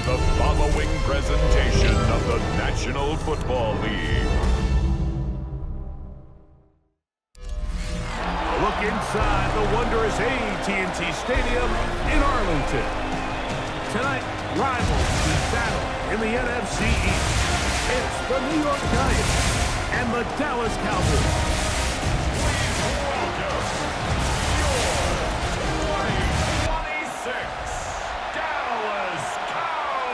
the following presentation of the National Football League. A look inside the wondrous AT&T Stadium in Arlington. Tonight, rivals will battle in the NFC East. It's the New York Giants and the Dallas Cowboys. Please welcome your 2026 Dallas Cowboys.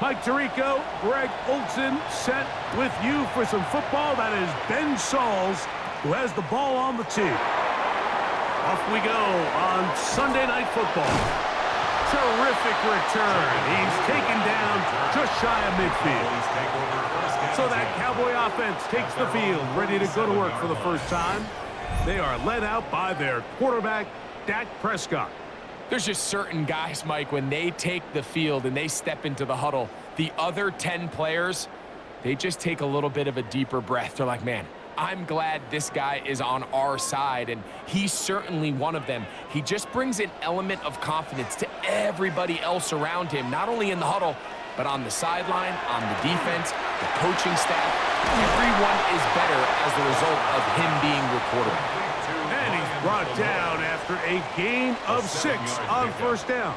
Mike Tirico, Greg Olson set with you for some football. That is Ben Sauls, who has the ball on the tee. Off we go on Sunday Night Football. Terrific return. He's taken down just shy of midfield. So that Cowboy offense takes the field, ready to go to work for the first time. They are led out by their quarterback, Dak Prescott. There's just certain guys, Mike, when they take the field and they step into the huddle, the other 10 players, they just take a little bit of a deeper breath. They're like, man, I'm glad this guy is on our side, and he's certainly one of them. He just brings an element of confidence to everybody else around him, not only in the huddle, but on the sideline, on the defense, the coaching staff. Everyone is better as the result of him being your quarterback. And he's brought down after a gain of 6 on first down.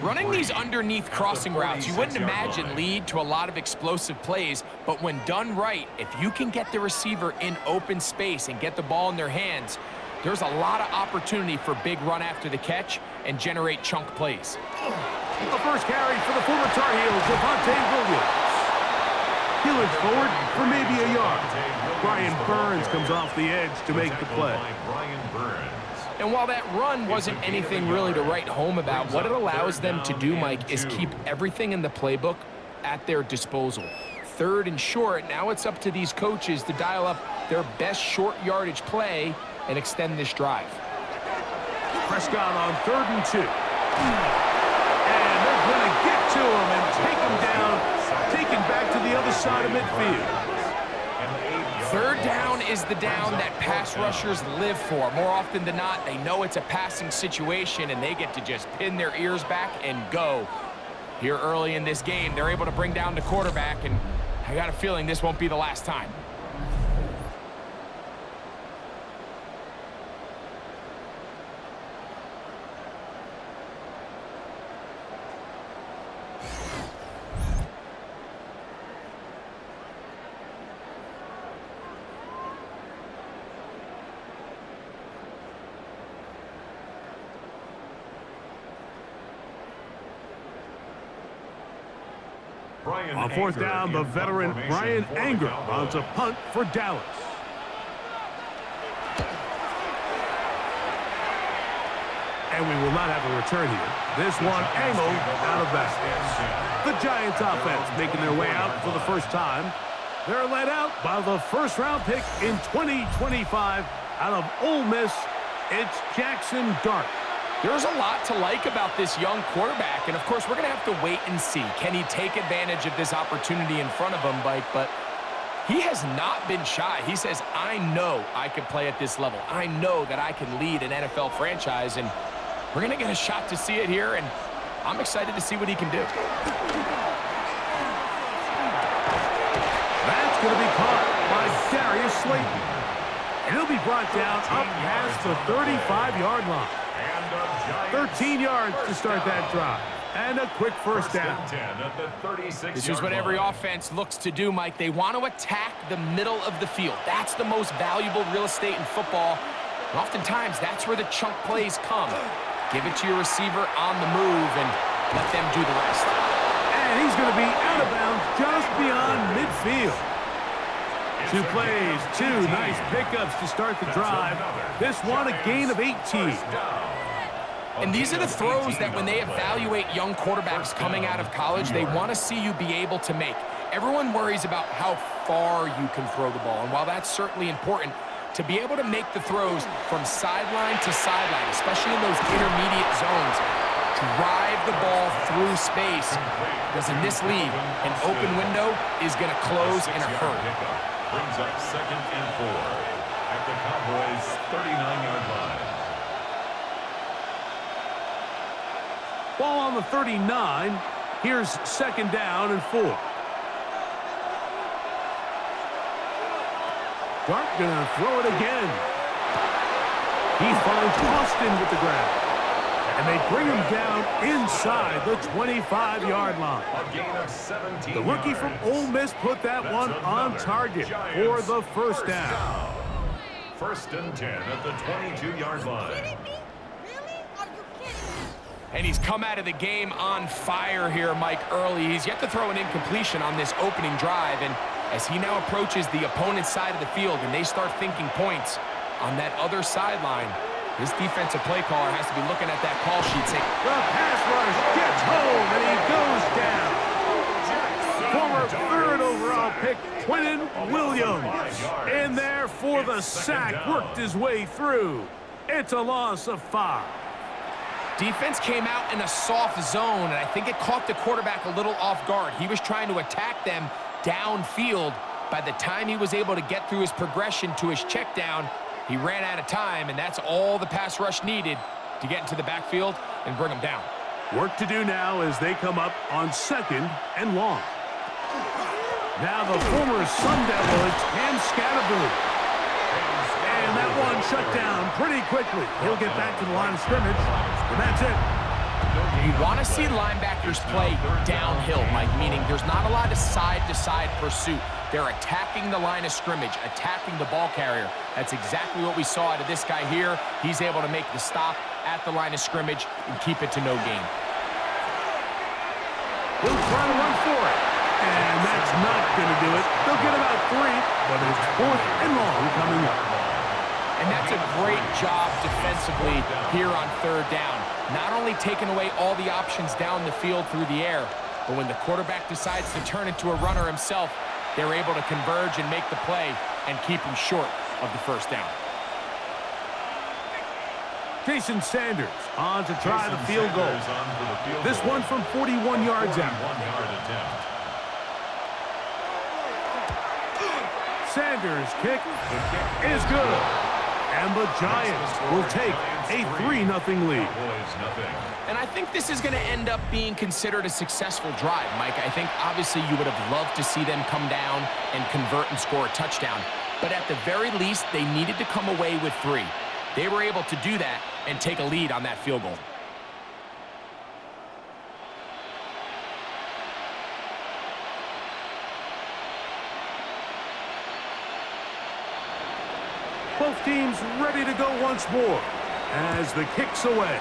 Running these underneath crossing routes, you wouldn't imagine lead to a lot of explosive plays, but when done right, if you can get the receiver in open space and get the ball in their hands, there's a lot of opportunity for big run after the catch and generate chunk plays. The first carry for the former Tar Heel, Javonte Williams. He looks forward for maybe a yard. Brian Burns comes off the edge to make the play. And while that run wasn't anything really to write home about, what it allows them to do, Mike, is keep everything in the playbook at their disposal. Third and short, now it's up to these coaches to dial up their best short yardage play and extend this drive. Prescott on 3rd and 2. And they're going to get to him and take him down, taken back to the other side of midfield. Third down is the down that pass rushers live for. More often than not, they know it's a passing situation, and they get to just pin their ears back and go. Here early in this game, they're able to bring down the quarterback, and I got a feeling this won't be the last time. On 4th down, the veteran Brian Anger runs a punt for Dallas. And we will not have a return here. This one angled out of bounds. The Giants offense making their way out for the first time. They're led out by the first-round pick in 2025 out of Ole Miss. It's Jackson Dart. There's a lot to like about this young quarterback, and of course, we're going to have to wait and see. Can he take advantage of this opportunity in front of him, Mike? But he has not been shy. He says, I know I can play at this level. I know that I can lead an NFL franchise, and we're going to get a shot to see it here, and I'm excited to see what he can do. That's going to be caught by Darius Slayton. And he'll be brought down up past the 35-yard line. 13 yards to start that drive. And a quick first down. This is what every offense looks to do, Mike. They want to attack the middle of the field. That's the most valuable real estate in football. And oftentimes, that's where the chunk plays come. Give it to your receiver on the move and let them do the rest. And he's going to be out of bounds just beyond midfield. 2 plays, 2 nice pickups to start the drive. This one a gain of 18. And these are the throws that when they evaluate young quarterbacks coming out of college, they want to see you be able to make. Everyone worries about how far you can throw the ball. And while that's certainly important, to be able to make the throws from sideline to sideline, especially in those intermediate zones, drive the ball through space, because in this league, an open window is going to close in a hurry. Brings up 2nd and 4 at the Cowboys' 39-yard line. Ball on the 39. Here's 2nd down and 4. Dart gonna throw it again. He finds Austin with the grab. And they bring him down inside the 25-yard line. A gain of 17 The rookie from Ole Miss put that one on target for the first down. 1st and 10 at the 22-yard line. And he's come out of the game on fire here, Mike, early. He's yet to throw an incompletion on this opening drive. And as he now approaches the opponent's side of the field and they start thinking points on that other sideline, this defensive play caller has to be looking at that call sheet saying, the pass rush gets home and he goes down. Former 3rd overall pick, Quentin Williams, in there for the sack, worked his way through. It's a loss of 5. Defense came out in a soft zone, and I think it caught the quarterback a little off guard. He was trying to attack them downfield. By the time he was able to get through his progression to his check down, he ran out of time, and that's all the pass rush needed to get into the backfield and bring him down. Work to do now as they come up on 2nd and long. Now the former Sun Devil, it's Cam Scatterboo. And that one shut down pretty quickly. He'll get back to the line of scrimmage, and that's it. You want to see linebackers play downhill, Mike, meaning there's not a lot of side-to-side pursuit. They're attacking the line of scrimmage, attacking the ball carrier. That's exactly what we saw out of this guy here. He's able to make the stop at the line of scrimmage and keep it to no gain. He'll try to run for it, and that's not going to do it. They'll get about 3, but it's 4th and long coming up. And that's a great job defensively here on 3rd down. Not only taking away all the options down the field through the air, but when the quarterback decides to turn into a runner himself, they're able to converge and make the play and keep him short of the 1st down. Jason Sanders on to try the field goal. This one from 41 yards out. Sanders' kick is good. And the Giants will take a 3-0 lead. And I think this is going to end up being considered a successful drive, Mike. I think obviously you would have loved to see them come down and convert and score a touchdown. But at the very least, they needed to come away with 3. They were able to do that and take a lead on that field goal. Both teams ready to go once more as the kick's away.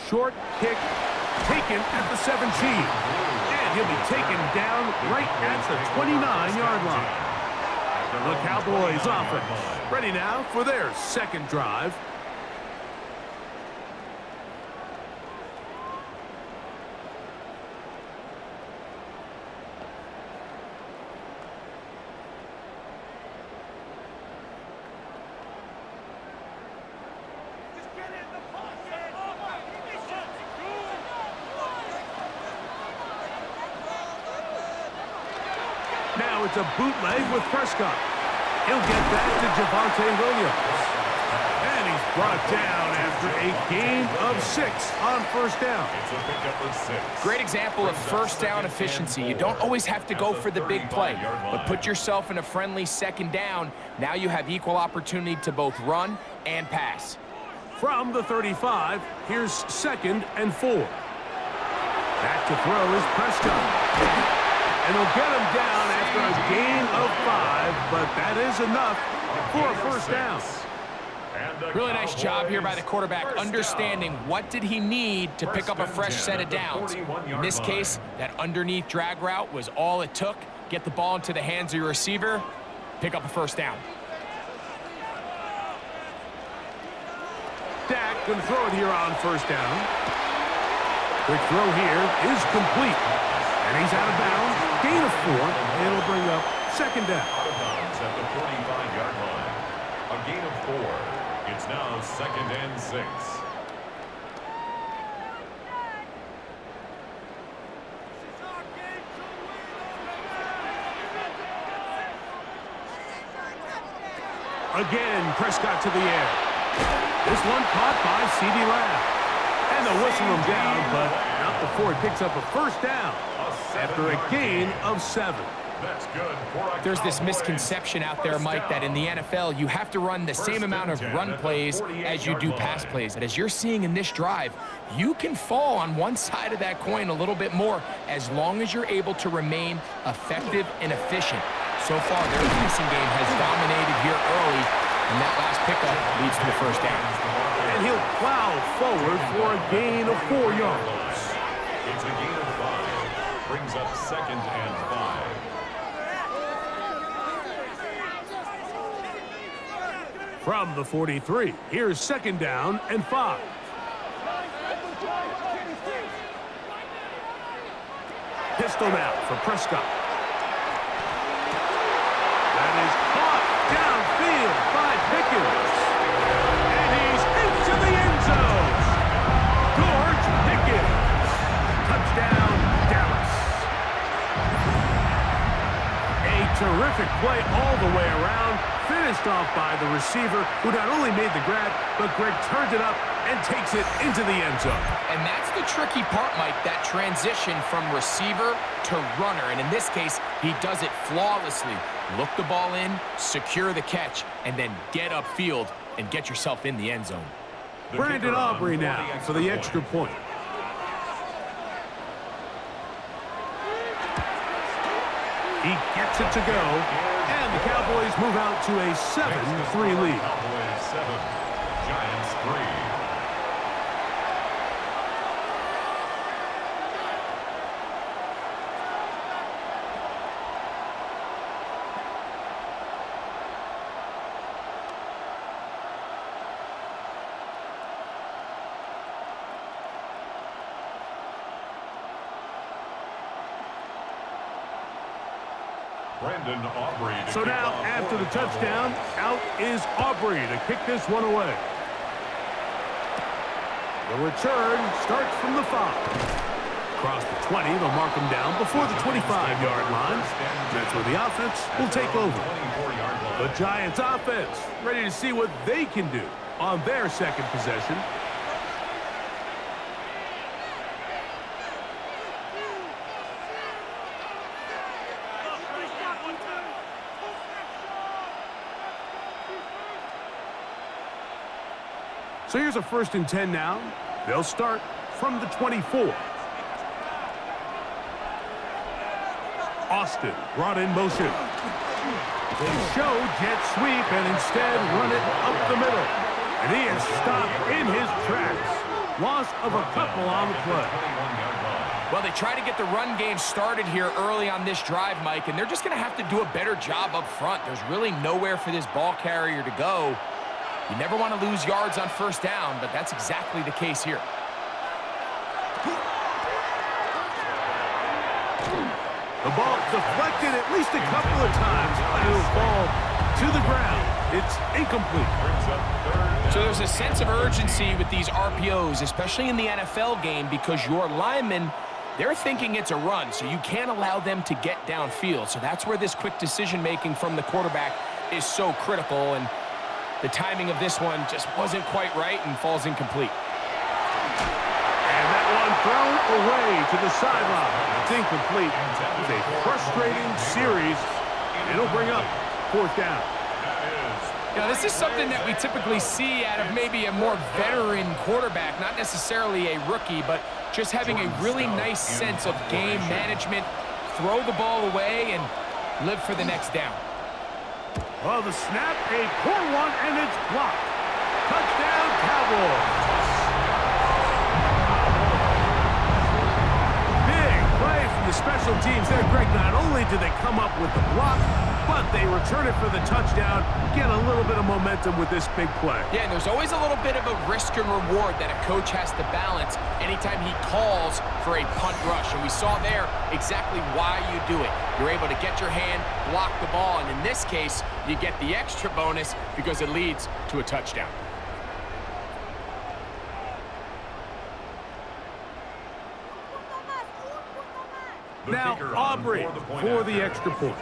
Short kick taken at the 17. And he'll be taken down right at the 29-yard line. The Cowboys offense ready now for their 2nd drive. Now it's a bootleg with Prescott. He'll get that to Javonte Williams. And he's brought down after a gain of 6 on 1st down. It's a pickup of 6. Great example of 1st down efficiency. You don't always have to go for the big play, but put yourself in a friendly 2nd down. Now you have equal opportunity to both run and pass. From the 35, here's 2nd and 4. Back to throw is Prescott. And he'll get him down after a gain of 5, but that is enough for a 1st down. Really nice job here by the quarterback, understanding what did he need to pick up a fresh set of downs. In this case, that underneath drag route was all it took. Get the ball into the hands of your receiver, pick up a 1st down. going to throw it here on first down. Quick throw here is complete. And he's out of bounds. Gain of 4. It'll bring up second down. Out of bounds at the 45-yard line. A gain of 4. It's now second and 6. Again, Prescott to the air. This one caught by C.D. Lamb. And they'll whistle him down, but not before he picks up a first down after a gain of 7. That's good. There's this misconception out there, Mike, that in the NFL, you have to run the same amount of run plays as you do pass plays. And as you're seeing in this drive, you can fall on one side of that coin a little bit more as long as you're able to remain effective and efficient. So far, their passing game has dominated here early, and that last pickup leads to the first down. And he'll plow forward for a gain of 4 yards. It's a gain of 5. Brings up second and 5. From the 43, here's second down and 5. Pistol now for Prescott. That is caught downfield by Pickens. And he's into the end zone. George Pickens. Touchdown, Dallas. A terrific play all the way around. Finished off by the receiver, who not only made the grab, but Greg turns it up and takes it into the end zone. And that's the tricky part, Mike, that transition from receiver to runner. And in this case, he does it flawlessly. Look the ball in, secure the catch, and then get upfield and get yourself in the end zone. Brandon Aubrey now for the extra point. He gets it to go, and the Cowboys move out to a 7-3 lead. Cowboys 7, Giants 3. Brandon Aubrey. So now, after the touchdown, out is Aubrey to kick this one away. The return starts from the 5. Across the 20, they'll mark him down before the 25-yard line. That's where the offense will take over. The Giants offense ready to see what they can do on their second possession. So here's a 1st and 10 now. They'll start from the 24. Austin brought in motion. They show jet sweep and instead run it up the middle. And he is stopped in his tracks. Loss of a couple on the play. Well, they try to get the run game started here early on this drive, Mike, and they're just going to have to do a better job up front. There's really nowhere for this ball carrier to go. You never want to lose yards on first down, but that's exactly the case here. The ball deflected at least a couple of times, but it'll fall to the ground. It's incomplete. So there's a sense of urgency with these RPOs, especially in the NFL game, because your linemen, they're thinking it's a run, so you can't allow them to get downfield. So that's where this quick decision-making from the quarterback is so critical, and the timing of this one just wasn't quite right and falls incomplete. And that one thrown away to the sideline. It's incomplete. It's a frustrating series. It'll bring up 4th down. Now, this is something that we typically see out of maybe a more veteran quarterback, not necessarily a rookie, but just having a really nice sense of game management, throw the ball away, and live for the next down. Well, the snap, a poor one, and it's blocked. Touchdown, Cowboys. Big play from the special teams there, Greg. Not only did they come up with the block, but they return it for the touchdown, get a little bit of momentum with this big play. Yeah, and there's always a little bit of a risk and reward that a coach has to balance anytime he calls for a punt rush. And we saw there exactly why you do it. You're able to get your hand, block the ball, and in this case, you get the extra bonus because it leads to a touchdown. Now Aubrey for the extra point.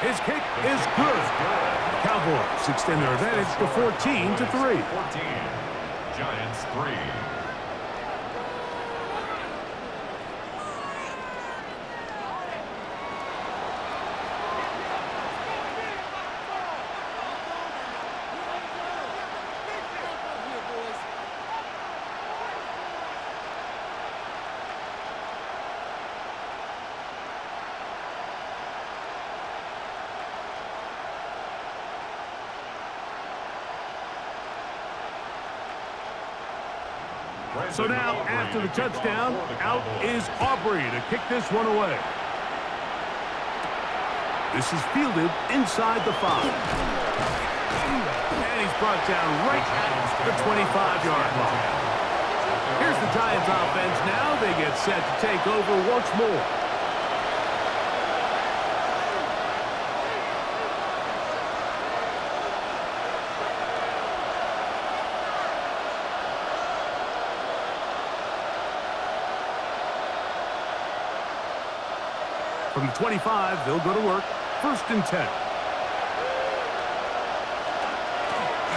His kick is good. Cowboys extend their advantage to 14-3. 14. Giants 3. So now, after the touchdown, out is Aubrey to kick this one away. This is fielded inside the 5. And he's brought down right at the 25-yard line. Here's the Giants offense now. They get set to take over once more. From the 25, they'll go to work. 1st and 10. A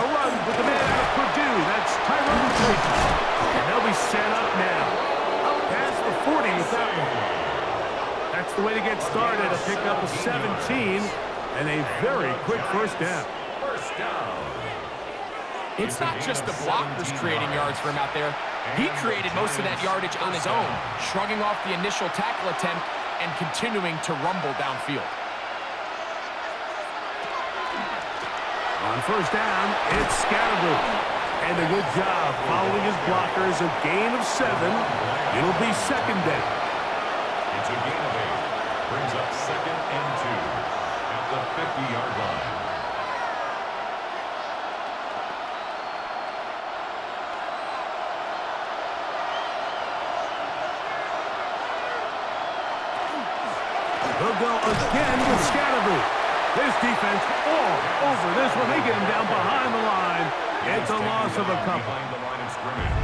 run with the man out of Purdue. That's Tyrone Tracy. And they'll be set up now. Up past the 40 with that one. That's the way to get started. A pickup of 17 and a very quick first down. First down. It's not just the blockers creating yards for him out there. He created most of that yardage on his own, shrugging off the initial tackle attempt and continuing to rumble downfield. On first down, it's Scattergood. And a good job following his blockers. A gain of 7. It'll be 2nd down. It's a gain of 8. Brings up 2nd and 2 at the 50-yard line. They'll go again with Scattergood. This defense all over this one. They get him down behind the line. It's a loss of a couple.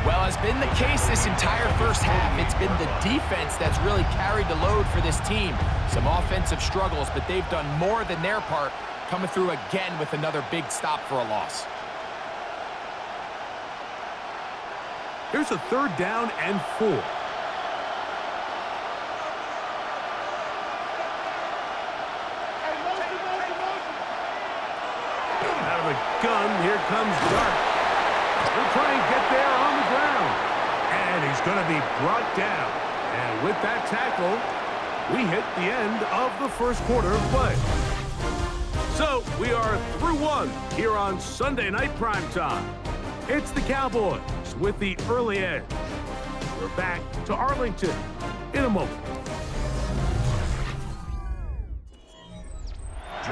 Well, has been the case this entire first half. It's been the defense that's really carried the load for this team. Some offensive struggles, but they've done more than their part, coming through again with another big stop for a loss. Here's a 3rd down and 4. Gun, here comes Dart. He'll try and get there on the ground. And he's going to be brought down. And with that tackle, we hit the end of the first quarter of play. So we are through one here on Sunday Night Primetime. It's the Cowboys with the early edge. We're back to Arlington in a moment.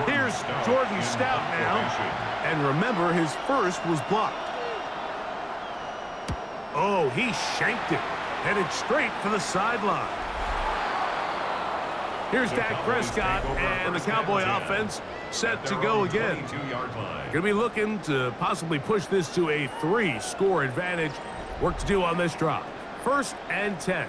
Here's Jordan Stout now. And remember, his first was blocked. Oh, he shanked it. Headed straight for the sideline. Here's Dak Prescott and the Cowboy offense set to go again. Going to be looking to possibly push this to a 3-score advantage. Work to do on this drive. 1st and 10.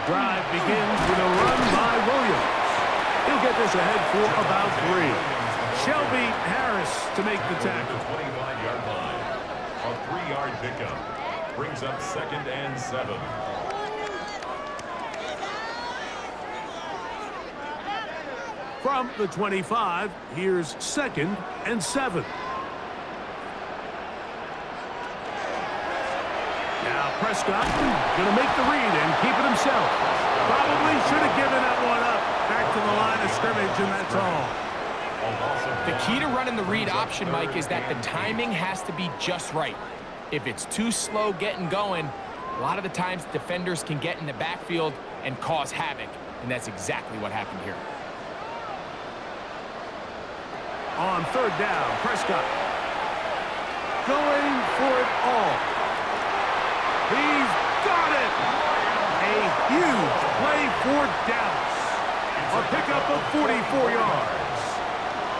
Drive begins with a run by Williams. He'll get this ahead for about 3. Shelby Harris to make the tackle. The 25-yard line. A 3-yard pickup. Brings up 2nd and 7. From the 25, here's 2nd and 7. Now Prescott going to make the read and keep it himself. Probably should have given that one up. Back to the line of scrimmage, and that's all. The key to running the read option, Mike, is that the timing has to be just right. If it's too slow getting going, a lot of the times defenders can get in the backfield and cause havoc, and that's exactly what happened here. On third down, Prescott going for it all. He's got it. A huge play for Dallas. A pickup of 44 yards.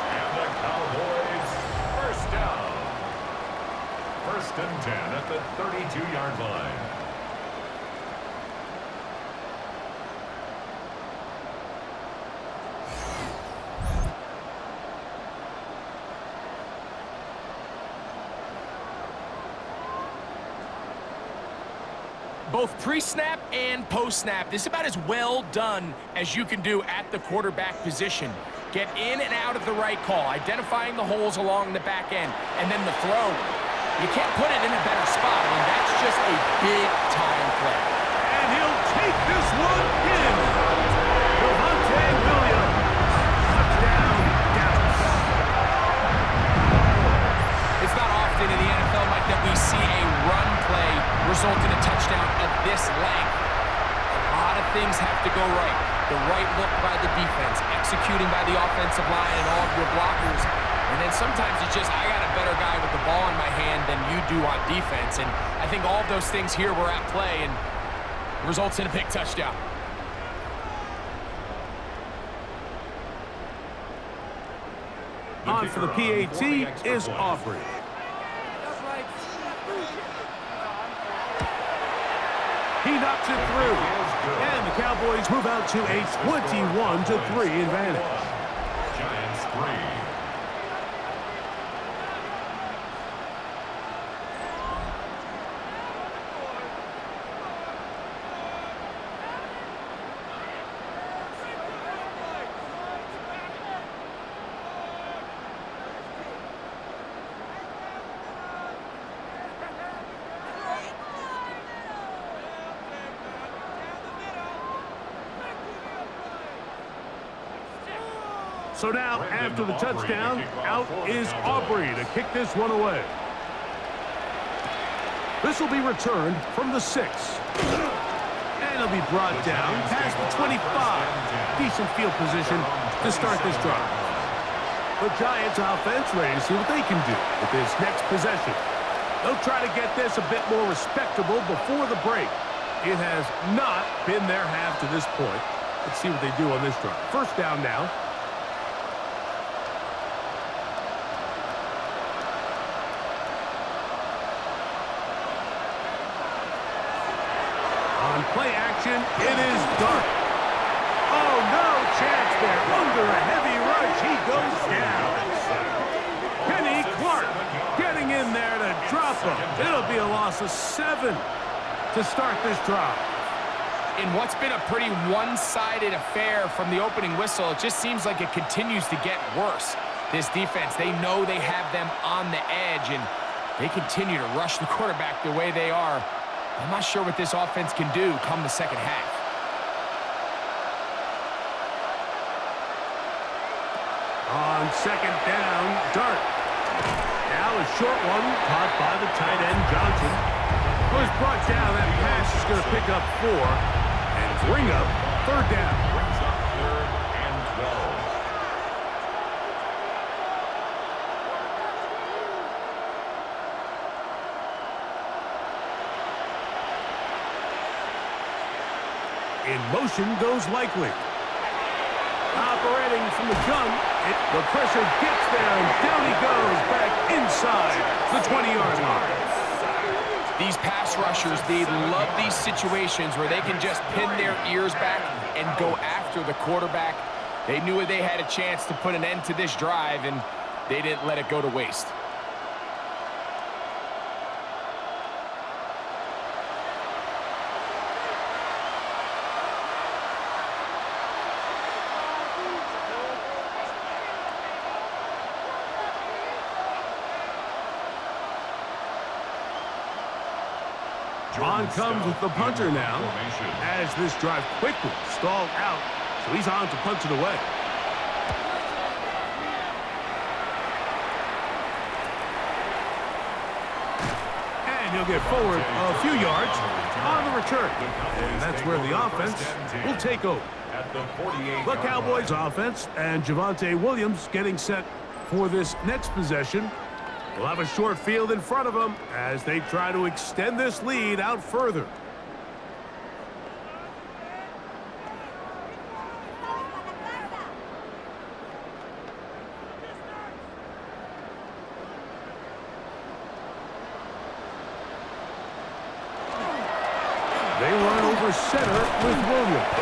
And the Cowboys first down. First and 10 at the 32-yard line. Both pre-snap and post-snap, this is about as well done as you can do at the quarterback position. Get in and out of the right call, identifying the holes along the back end, and then the throw. You can't put it in a better spot. I mean, that's just a big-time play. And he'll take this one in. Devontae Williams. Touchdown, Dallas. It's not often in the NFL, Mike, that we see a run play result in a touchdown of this length. A lot of things have to go right. The right look by the defense, executing by the offensive line and all of your blockers. And then sometimes it's just, I got a better guy with the ball in my hand than you do on defense. And I think all of those things here were at play and results in a big touchdown. On for the PAT is Aubrey. He knocks it through. And the Cowboys move out to a 21-3 advantage. Giants 3. So now, after the touchdown, out is Aubrey to kick this one away. This will be returned from the 6. And it'll be brought down past the 25. Decent field position to start this drive. The Giants offense ready to see what they can do with this next possession. They'll try to get this a bit more respectable before the break. It has not been their half to this point. Let's see what they do on this drive. First down now. On play action, it is Dart. Oh, no chance there. Under a heavy rush, he goes down. Kenny Clark getting in there to drop him. It'll be a loss of 7 to start this drive. In what's been a pretty one-sided affair from the opening whistle, it just seems like it continues to get worse. This defense, they know they have them on the edge, and they continue to rush the quarterback the way they are. I'm not sure what this offense can do come the second half. On second down, Dart. Now a short one caught by the tight end, Johnson. Was brought down. That pass is going to pick up 4 and bring up third down. Brings up 3rd and 12. In motion goes Likely. Operating from the gun. The pressure gets there, and down he goes back inside the 20-yard line. These pass rushers, they love these situations where they can just pin their ears back and go after the quarterback. They knew they had a chance to put an end to this drive, and they didn't let it go to waste. On comes with the punter now, as this drive quickly stalled out, so he's on to punch it away. And he'll get forward a few yards on the return. And that's where the offense will take over. The Cowboys offense and Javonte Williams getting set for this next possession. We'll have a short field in front of them as they try to extend this lead out further. They run over center with Williams.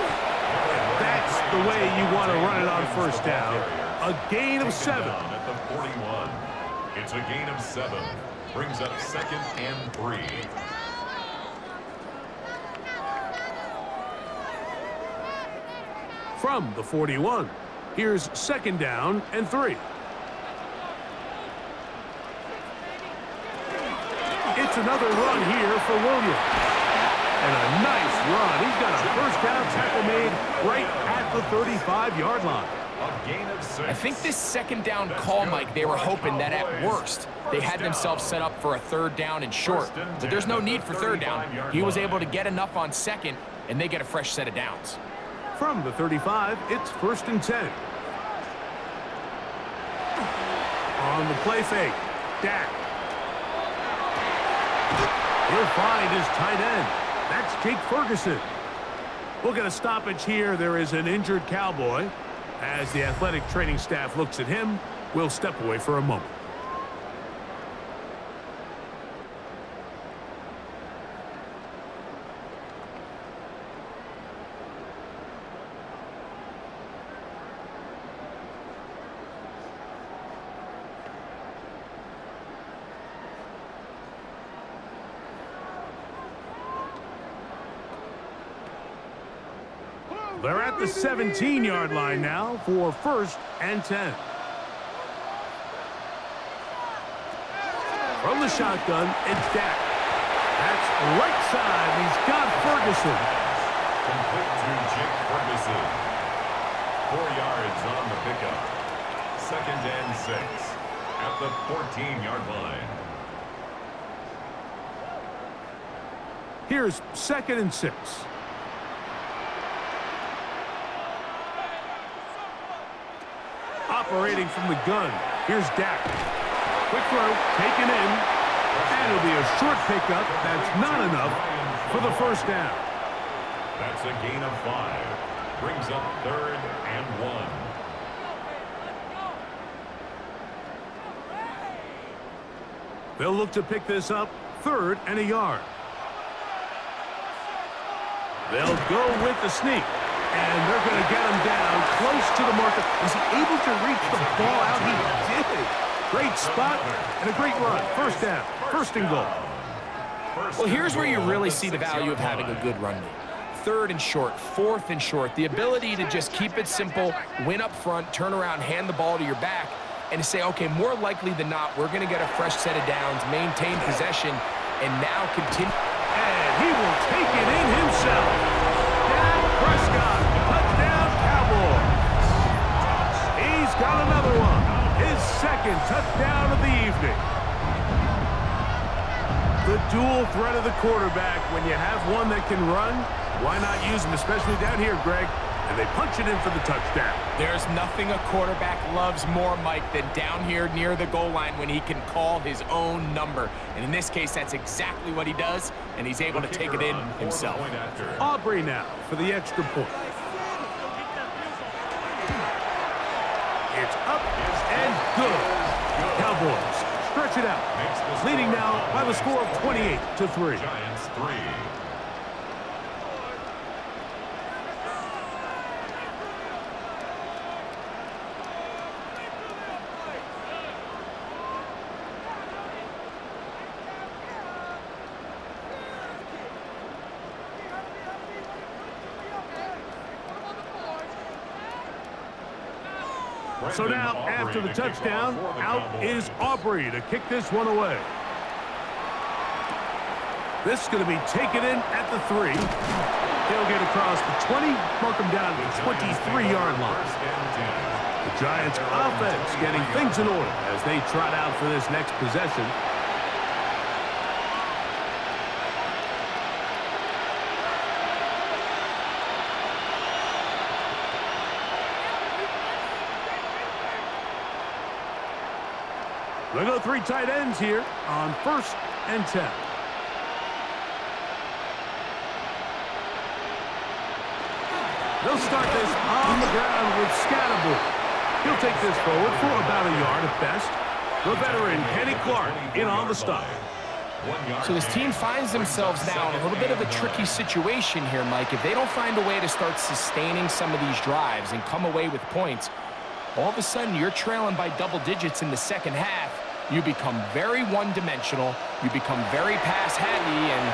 That's the way you want to run it on first down. A gain of 7. At the 41. It's a gain of 7. Brings up 2nd and 3. From the 41, here's 2nd down and 3. It's another run here for Williams. And a nice run. He's got a first down tackle made right at the 35-yard line. I think this 2nd down call, Mike, they were hoping that at worst they had themselves set up for a 3rd down and short. But there's no need for 3rd down. He was able to get enough on 2nd, and they get a fresh set of downs. From the 35, it's 1st and 10. On the play fake, Dak. He'll find his tight end. That's Jake Ferguson. We'll get a stoppage here. There is an injured Cowboy. As the athletic training staff looks at him, we'll step away for a moment. They're at the 17-yard line now for 1st and 10. From the shotgun, it's Dak. That's right side. He's got Ferguson. Complete to Jake Ferguson. 4 yards on the pickup. 2nd and 6 at the 14-yard line. Here's 2nd and 6. Operating from the gun, here's Dak. Quick throw, taken in, and it'll be a short pickup. That's not enough for the first down. That's a gain of 5. Brings up 3rd and 1. They'll look to pick this up 3rd and a yard. They'll go with the sneak. And they're going to get him down close to the marker. Was he able to reach the ball out? He did. Great spot and a great run. First down. 1st and goal. Well, here's where you really see the value of having a good run game. 3rd and short, 4th and short. The ability to just keep it simple, win up front, turn around, hand the ball to your back, and to say, okay, more likely than not, we're going to get a fresh set of downs, maintain possession, and now continue. And he will take it in himself. Dak Prescott, touchdown Cowboys. He's got another one. His 2nd touchdown of the evening. The dual threat of the quarterback. When you have one that can run, why not use him, especially down here, Greg? And they punch it in for the touchdown. There's nothing a quarterback loves more, Mike, than down here near the goal line when he can call his own number. And in this case, that's exactly what he does, and he's able to take it in himself. Aubrey now for the extra point. It's up and good. Cowboys stretch it out. Leading now by the score of 28-3. Giants 3. So now, after the touchdown, out is Aubrey to kick this one away. This is going to be taken in at the 3. He'll get across the 20, mark him down at the 23-yard line. The Giants' offense getting things in order as they trot out for this next possession. They go 3 tight ends here on 1st and 10. They'll start this on the ground with Scatterboard. He'll take this forward for about a yard at best. The veteran, Kenny Clark, in on the stop. So this team finds themselves now in a little bit of a tricky situation here, Mike. If they don't find a way to start sustaining some of these drives and come away with points, all of a sudden you're trailing by double digits in the second half. You become very one-dimensional. You become very pass-heavy, and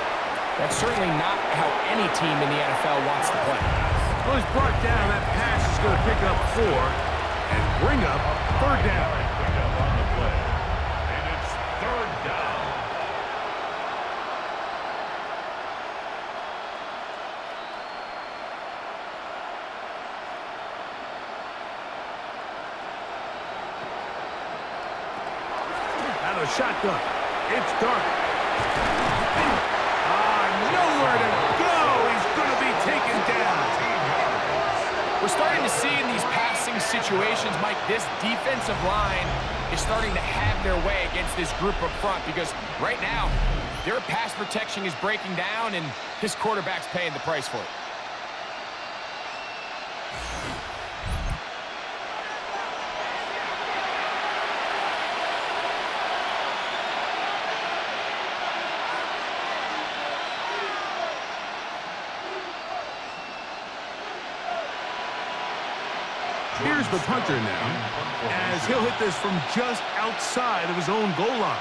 that's certainly not how any team in the NFL wants to play. Well, he's brought down. That pass is going to pick up 4 and bring up 3rd down. On the play. And it's 3rd down. Out of shotgun. It's dark. Nowhere to go. He's going to be taken down. We're starting to see in these passing situations, Mike, this defensive line is starting to have their way against this group up front because right now, their pass protection is breaking down and his quarterback's paying the price for it. Here's the punter now, as he'll hit this from just outside of his own goal line.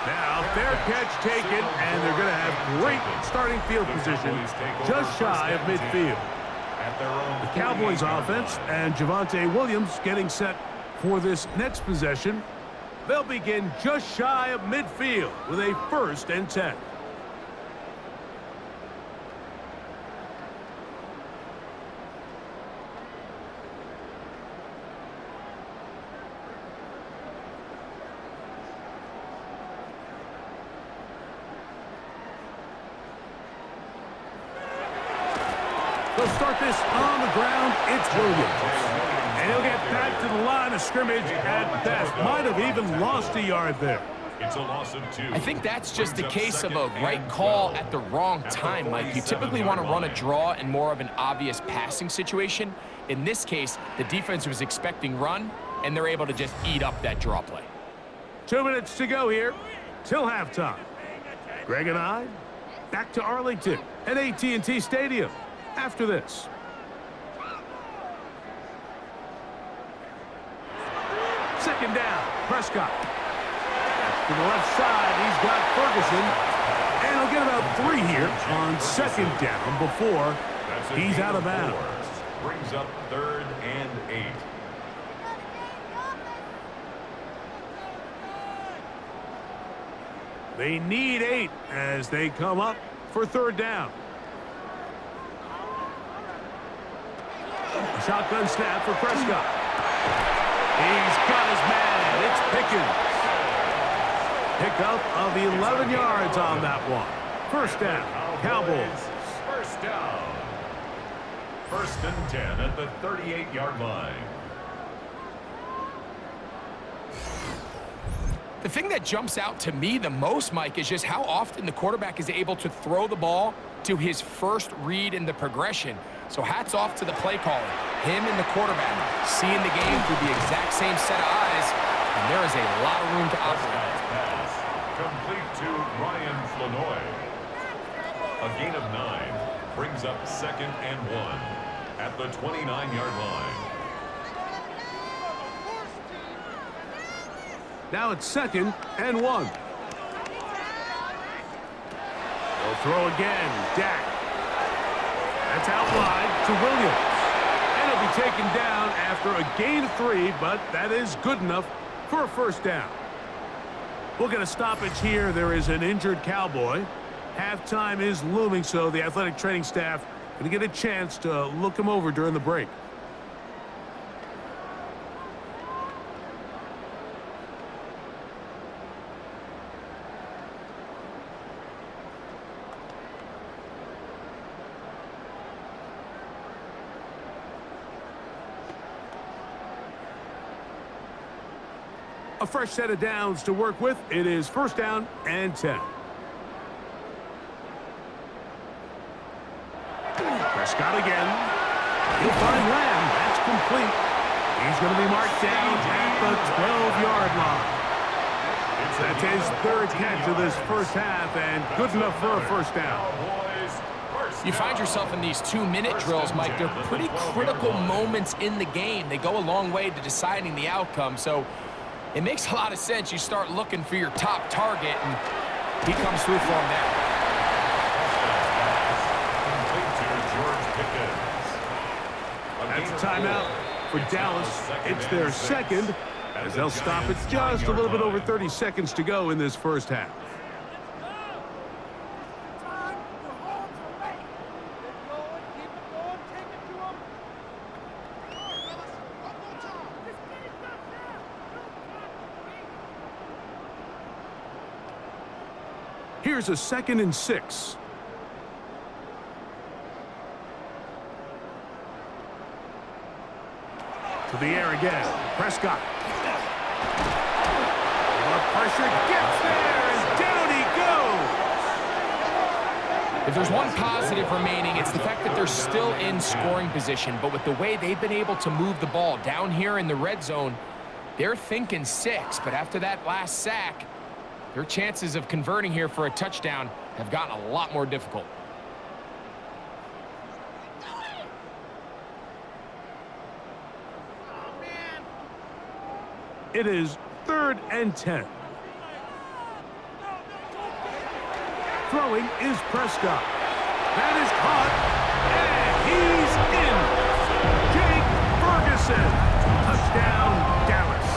Now, fair catch taken, and they're going to have great starting field position just shy of midfield. The Cowboys offense and Javonte Williams getting set for this next possession. They'll begin just shy of midfield with a 1st and 10. They'll start this on the ground. It's Williams. And he'll get back to the line of scrimmage at best. Might have even lost a yard there. It's a loss of 2. I think that's just a case of a right call at the wrong time, Mike. You typically want to run a draw in more of an obvious passing situation. In this case, the defense was expecting run, and they're able to just eat up that draw play. 2 minutes to go here till halftime. Greg and I back to Arlington at AT&T Stadium after this. Second down, Prescott. To the left side, he's got Ferguson. And he'll get about 3 here on 2nd down before he's out of bounds. Brings up 3rd and 8. They need 8 as they come up for 3rd down. A shotgun snap for Prescott. He's got his man. It's Pickens. Pickup of 11 yards on that one. 1st down, Cowboys. 1st down. 1st and 10 at the 38-yard line. The thing that jumps out to me the most, Mike, is just how often the quarterback is able to throw the ball to his first read in the progression. So hats off to the play caller. Him and the quarterback seeing the game through the exact same set of eyes, and there is a lot of room to operate. Pass complete to Ryan Flanoy. A gain of 9 brings up 2nd and 1 at the 29-yard line. Now it's 2nd and 1. They'll throw again. Dak. That's out wide to Williams. And he'll be taken down after a gain of 3, but that is good enough for a first down. We'll get a stoppage here. There is an injured Cowboy. Halftime is looming, so the athletic training staff going to get a chance to look him over during the break. A fresh set of downs to work with. It is first down and 10. Prescott again. He'll find Lamb. That's complete. He's going to be marked down at the 12-yard line. That's his third catch of this first half, and good enough for a first down. You find yourself in these 2-minute drills, Mike. They're pretty critical moments in the game. They go a long way to deciding the outcome, so it makes a lot of sense. You start looking for your top target, and he comes through for him there. That's a timeout for Dallas. It's their second, as they'll stop it just a little bit over 30 seconds to go in this first half. Here's a 2nd and 6. To the air again. Prescott. The pressure gets there, and down he goes. If there's one positive remaining, it's the fact that they're still in scoring position. But with the way they've been able to move the ball down here in the red zone, they're thinking 6. But after that last sack, their chances of converting here for a touchdown have gotten a lot more difficult. It is 3rd and 10. Throwing is Prescott. That is caught, and he's in. Jake Ferguson. Touchdown, Dallas.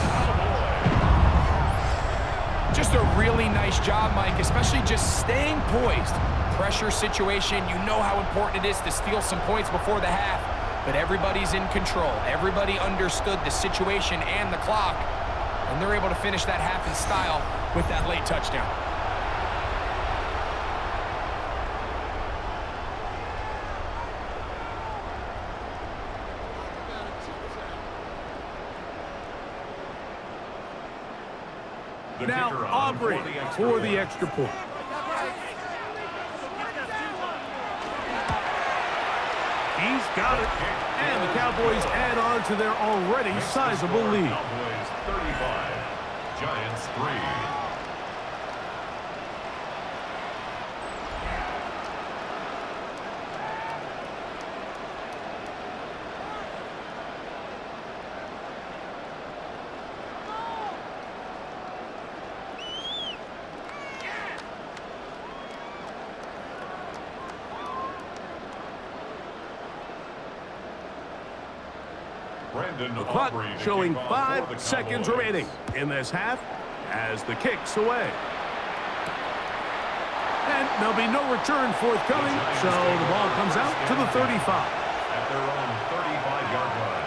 Just a really nice job, Mike, especially just staying poised. Pressure situation, you know how important it is to steal some points before the half, but everybody's in control. Everybody understood the situation and the clock, and they're able to finish that half in style with that late touchdown. Now Aubrey for the extra point. He's got it. And the Cowboys add on to their already sizable lead. Cowboys 35, Giants 3. The clock showing 5 seconds remaining in this half as the kick's away. And there'll be no return forthcoming, so the ball comes out to the 35. At their own 35-yard line.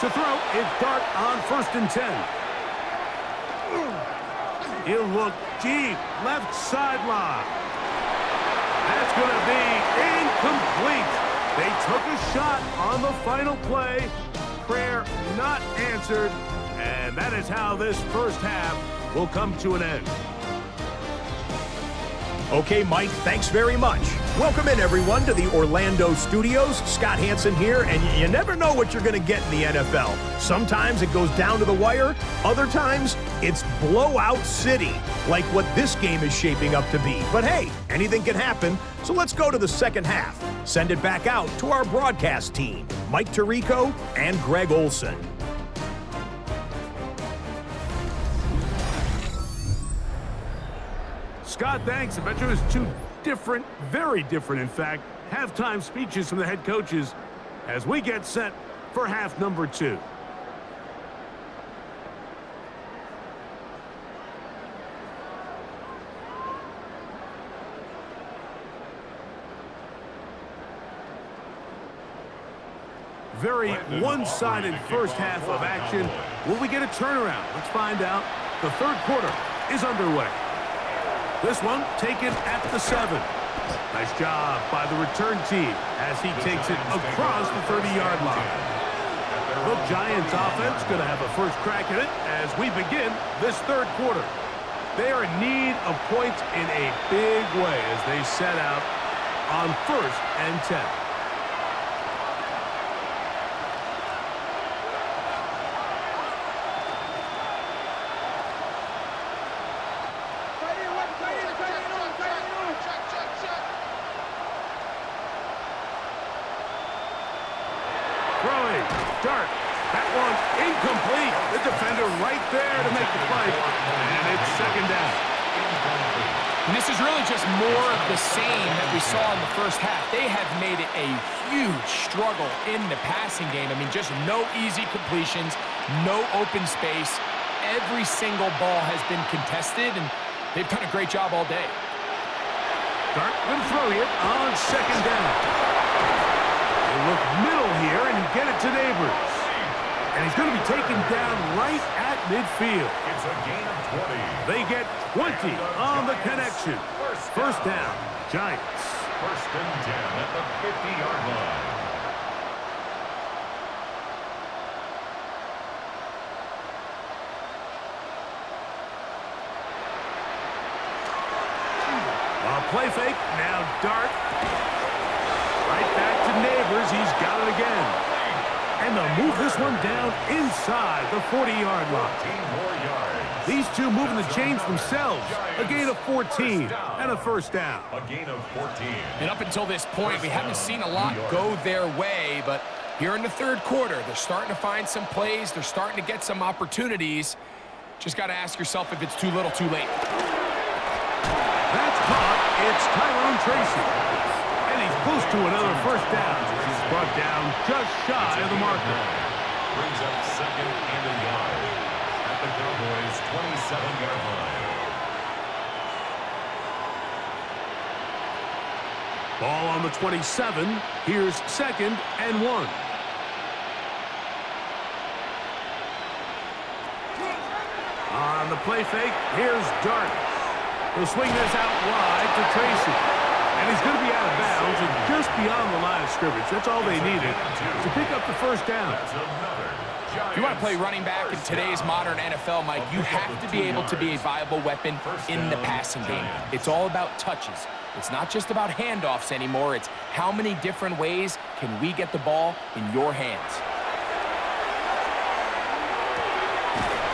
To throw, it's Dart on 1st and 10. He'll look deep, left sideline. That's going to be incomplete. They took a shot on the final play. Prayer not answered. And that is how this first half will come to an end. Okay, Mike, thanks very much. Welcome in, everyone, to the Orlando studios. Scott Hansen here, and you never know what you're going to get in the NFL. Sometimes it goes down to the wire. Other times, it's blowout city, like what this game is shaping up to be. But hey, anything can happen, so let's go to the second half. Send it back out to our broadcast team, Mike Tirico and Greg Olson. Scott, thanks. I bet you it was two different, very different, in fact, halftime speeches from the head coaches as we get set for half number 2. Very one-sided first half of action. Will we get a turnaround? Let's find out. The third quarter is underway. This one taken at the 7. Nice job by the return team as he takes it across the 30-yard line. The Giants offense going to have a first crack at it as we begin this third quarter. They are in need of points in a big way as they set out on 1st and 10. Dart. That one incomplete. The defender right there to make the play. And it's second down. And this is really just more of the same that we saw in the first half. They have made it a huge struggle in the passing game. I mean, just no easy completions, no open space. Every single ball has been contested, and they've done a great job all day. Dart will throw it on second down. They look middle here and get it to Neighbors. And he's going to be taken down right at midfield. It's a gain of 20. They get 20 on the connection. First down, Giants. First and 10 at the 50-yard line. Play fake, now Dart. Right back to Neighbors, he's got it again. And they'll move this one down inside the 40-yard line. 14 more yards. These two moving the chains themselves. A gain of 14 and a first down. A gain of 14. And up until this point, we haven't seen a lot go their way, but here in the third quarter, they're starting to find some plays. They're starting to get some opportunities. Just got to ask yourself if it's too little, too late. That's caught. It's Tyrone Tracy. And he's close to another first down. He's brought down just shy of the marker. Brings up second and a yard at the Cowboys' 27-yard line. Ball on the 27. Here's second and 1. On the play fake, here's Dart. He'll swing this out wide to Tracy. And he's going to be out of bounds and just beyond the line of scrimmage. That's all they needed to pick up the first down. If you want to play running back in today's modern NFL, Mike, you have to be able to be a viable weapon in the passing game. It's all about touches. It's not just about handoffs anymore. It's how many different ways can we get the ball in your hands.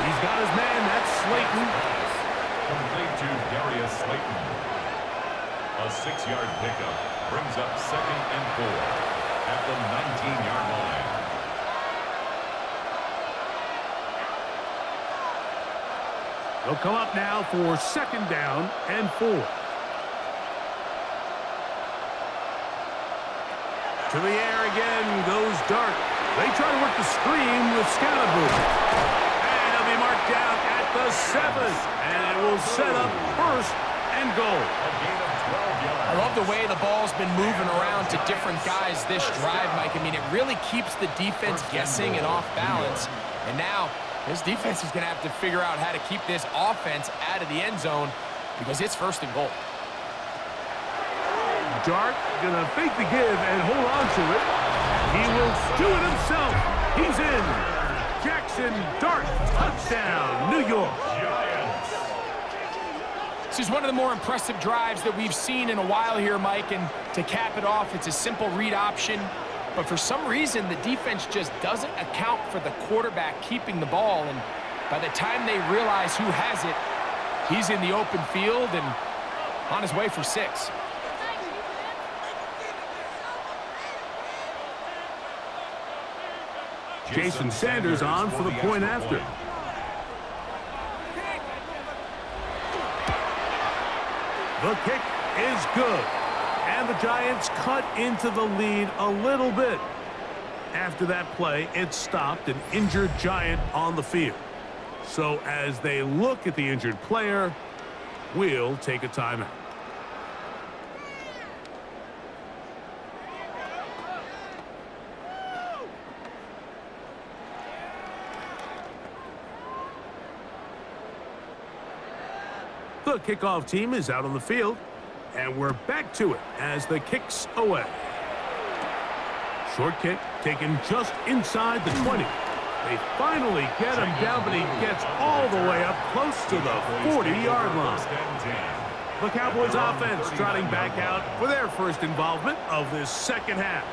He's got his man. That's Slayton. Complete to Darius Slayton. A 6-yard pickup brings up second and 4 at the 19-yard line. They'll come up now for second down and 4. To the air again goes Dart. They try to work the screen with Scalaboo. And he'll be marked down at the 7. And it will set up first and goal. A gain of 12 yards. I love the way the ball's been moving around to different guys this drive, Mike. I mean, it really keeps the defense guessing and off balance. And now this defense is going to have to figure out how to keep this offense out of the end zone because it's first and goal. Dart gonna fake the give and hold on to it. He will do it himself. He's in. Jackson Dart, touchdown, New York. This is one of the more impressive drives that we've seen in a while here, Mike, and to cap it off, it's a simple read option. But for some reason, the defense just doesn't account for the quarterback keeping the ball, and by the time they realize who has it, he's in the open field and on his way for 6. Jason Sanders on for the point after. The kick is good. And the Giants cut into the lead a little bit. After that play, it stopped an injured Giant on the field. So as they look at the injured player, we'll take a timeout. The kickoff team is out on the field, and we're back to it as the kick's away. Short kick taken just inside the 20. They finally get him down, but he gets all the way up close to the 40-yard line. The Cowboys offense trotting back out for their first involvement of this second half.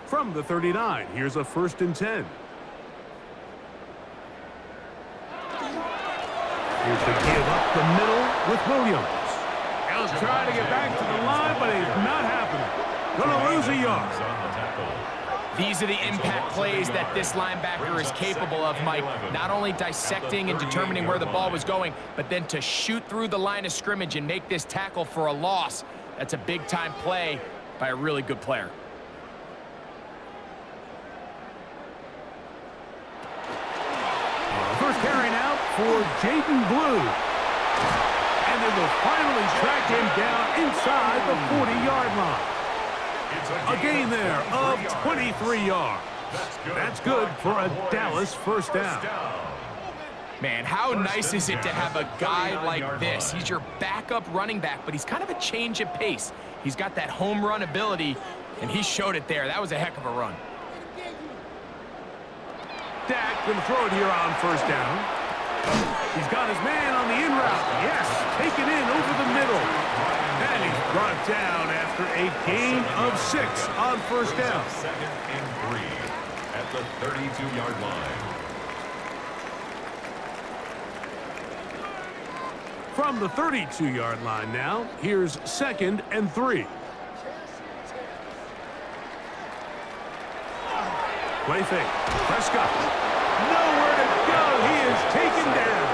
From the 39, here's a 1st and 10. Here's the give up the middle with Williams. He'll try to get back to the line, but it's not happening. Gonna lose a yard. These are the impact plays that this linebacker is capable of, Mike. Not only dissecting and determining where the ball was going, but then to shoot through the line of scrimmage and make this tackle for a loss. That's a big-time play by a really good player. First carry now for Jaden Blue. And they will finally track him down inside the 40-yard line. A gain there of 23 yards. That's good for a Dallas first down. Man, how nice is it to have a guy like this? He's your backup running back, but he's kind of a change of pace. He's got that home run ability, and he showed it there. That was a heck of a run. Dak can throw it here on first down. He's got his man on the in route. Yes, taken in over the middle. And he's brought down after a gain of 6 on first down. 2nd and 3 at the 32-yard line. From the 32-yard line now, here's 2nd and 3. Play fake. Prescott. Nowhere to go. He is taken down.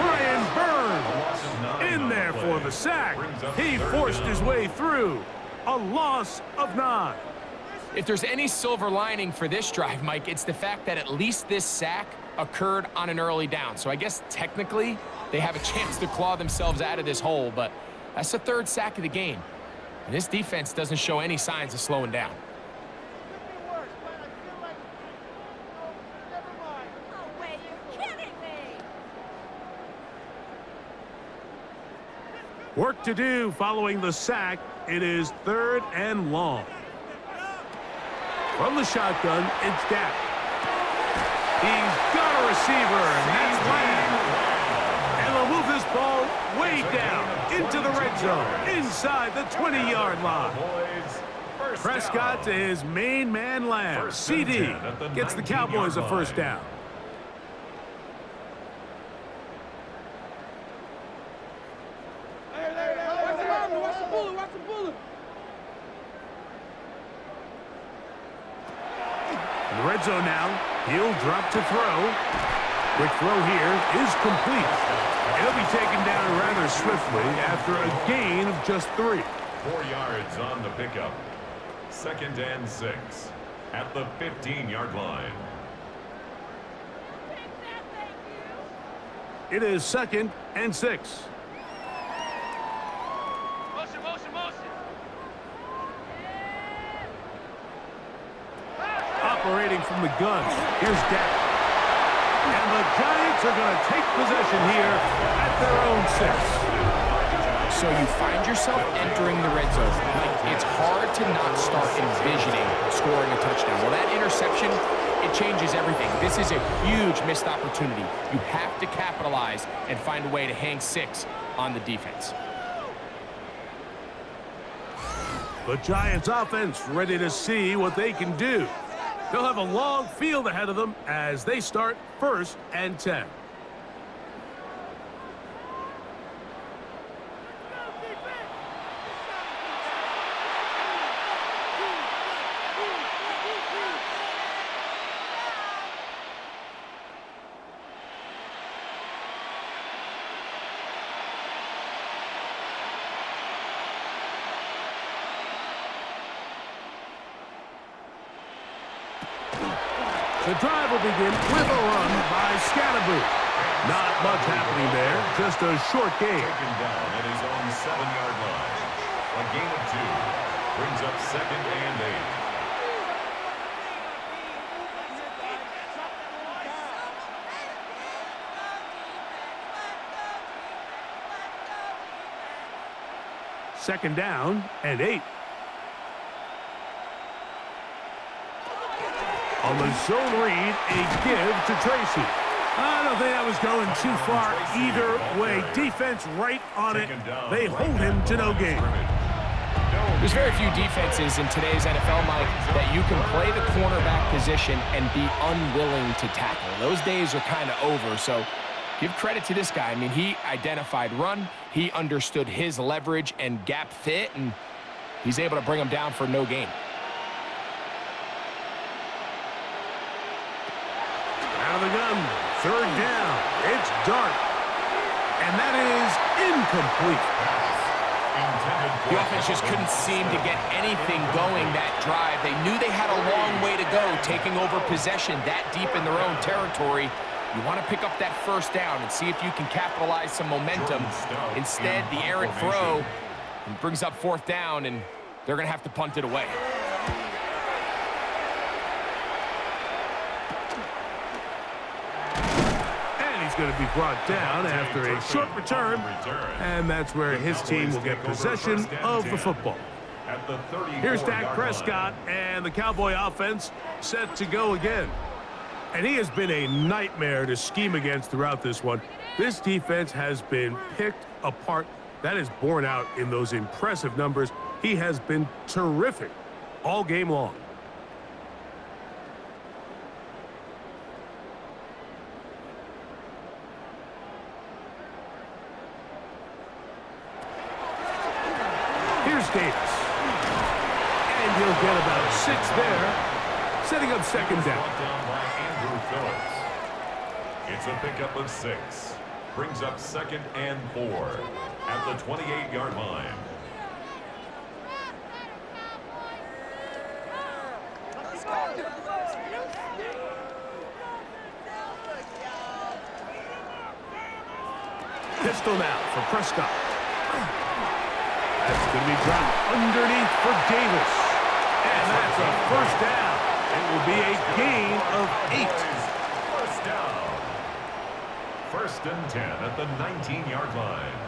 Brian Burns in there for the sack. He forced his way through. A loss of 9. If there's any silver lining for this drive, Mike, it's the fact that at least this sack occurred on an early down. So I guess technically they have a chance to claw themselves out of this hole, but that's the 3rd sack of the game. And this defense doesn't show any signs of slowing down. Work to do following the sack. It is 3rd and long. From the shotgun, it's Dak. He's got a receiver, and that's Lamb. And they'll move this ball way down into the red zone, inside the 20-yard line. Prescott to his main man, Lamb. CD gets the Cowboys a first down. In the red zone now, he'll drop to throw. Quick throw here is complete. He'll be taken down rather swiftly after a gain of just 3. 4 yards on the pickup. 2nd and 6 at the 15-yard line. It is 2nd and 6. Operating from the gun, here's Dak. And the Giants are going to take possession here at their own 6. So you find yourself entering the red zone. Like, it's hard to not start envisioning scoring a touchdown. Well, that interception, it changes everything. This is a huge missed opportunity. You have to capitalize and find a way to hang 6 on the defense. The Giants offense ready to see what they can do. They'll have a long field ahead of them as they start 1st and 10. The drive will begin with a run by Scatterboot. Not much happening there, just a short gain. Taken down at his own 7-yard line. A gain of 2 brings up 2nd and 8. Second down and 8. On the zone read, a give to Tracy. I don't think that was going too far either way. Defense right on it. They hold him to no gain. There's very few defenses in today's NFL, Mike, that you can play the cornerback position and be unwilling to tackle. Those days are kind of over, so give credit to this guy. I mean, he identified run, he understood his leverage and gap fit, and he's able to bring him down for no gain. Out of the gun, third down. It's Dart. And that is incomplete. The offense just couldn't seem to get anything going that drive. They knew they had a long way to go, taking over possession that deep in their own territory. You want to pick up that first down and see if you can capitalize some momentum. Instead, the errant throw brings up 4th down, and they're going to have to punt it away. He's going to be brought down after a short return, and that's where his team will get possession of the football. Here's Dak Prescott, and the Cowboy offense set to go again. And he has been a nightmare to scheme against throughout this one. This defense has been picked apart. That is borne out in those impressive numbers. He has been terrific all game long. Here's Davis. And he'll get about 6 there, setting up second down. It's a pickup of 6. Brings up 2nd and 4 at the 28-yard line. Pistol now for Prescott. That's going to be dropped underneath for Davis. And that's a first down. It will be a gain of 8. First down. 1st and 10 at the 19-yard line.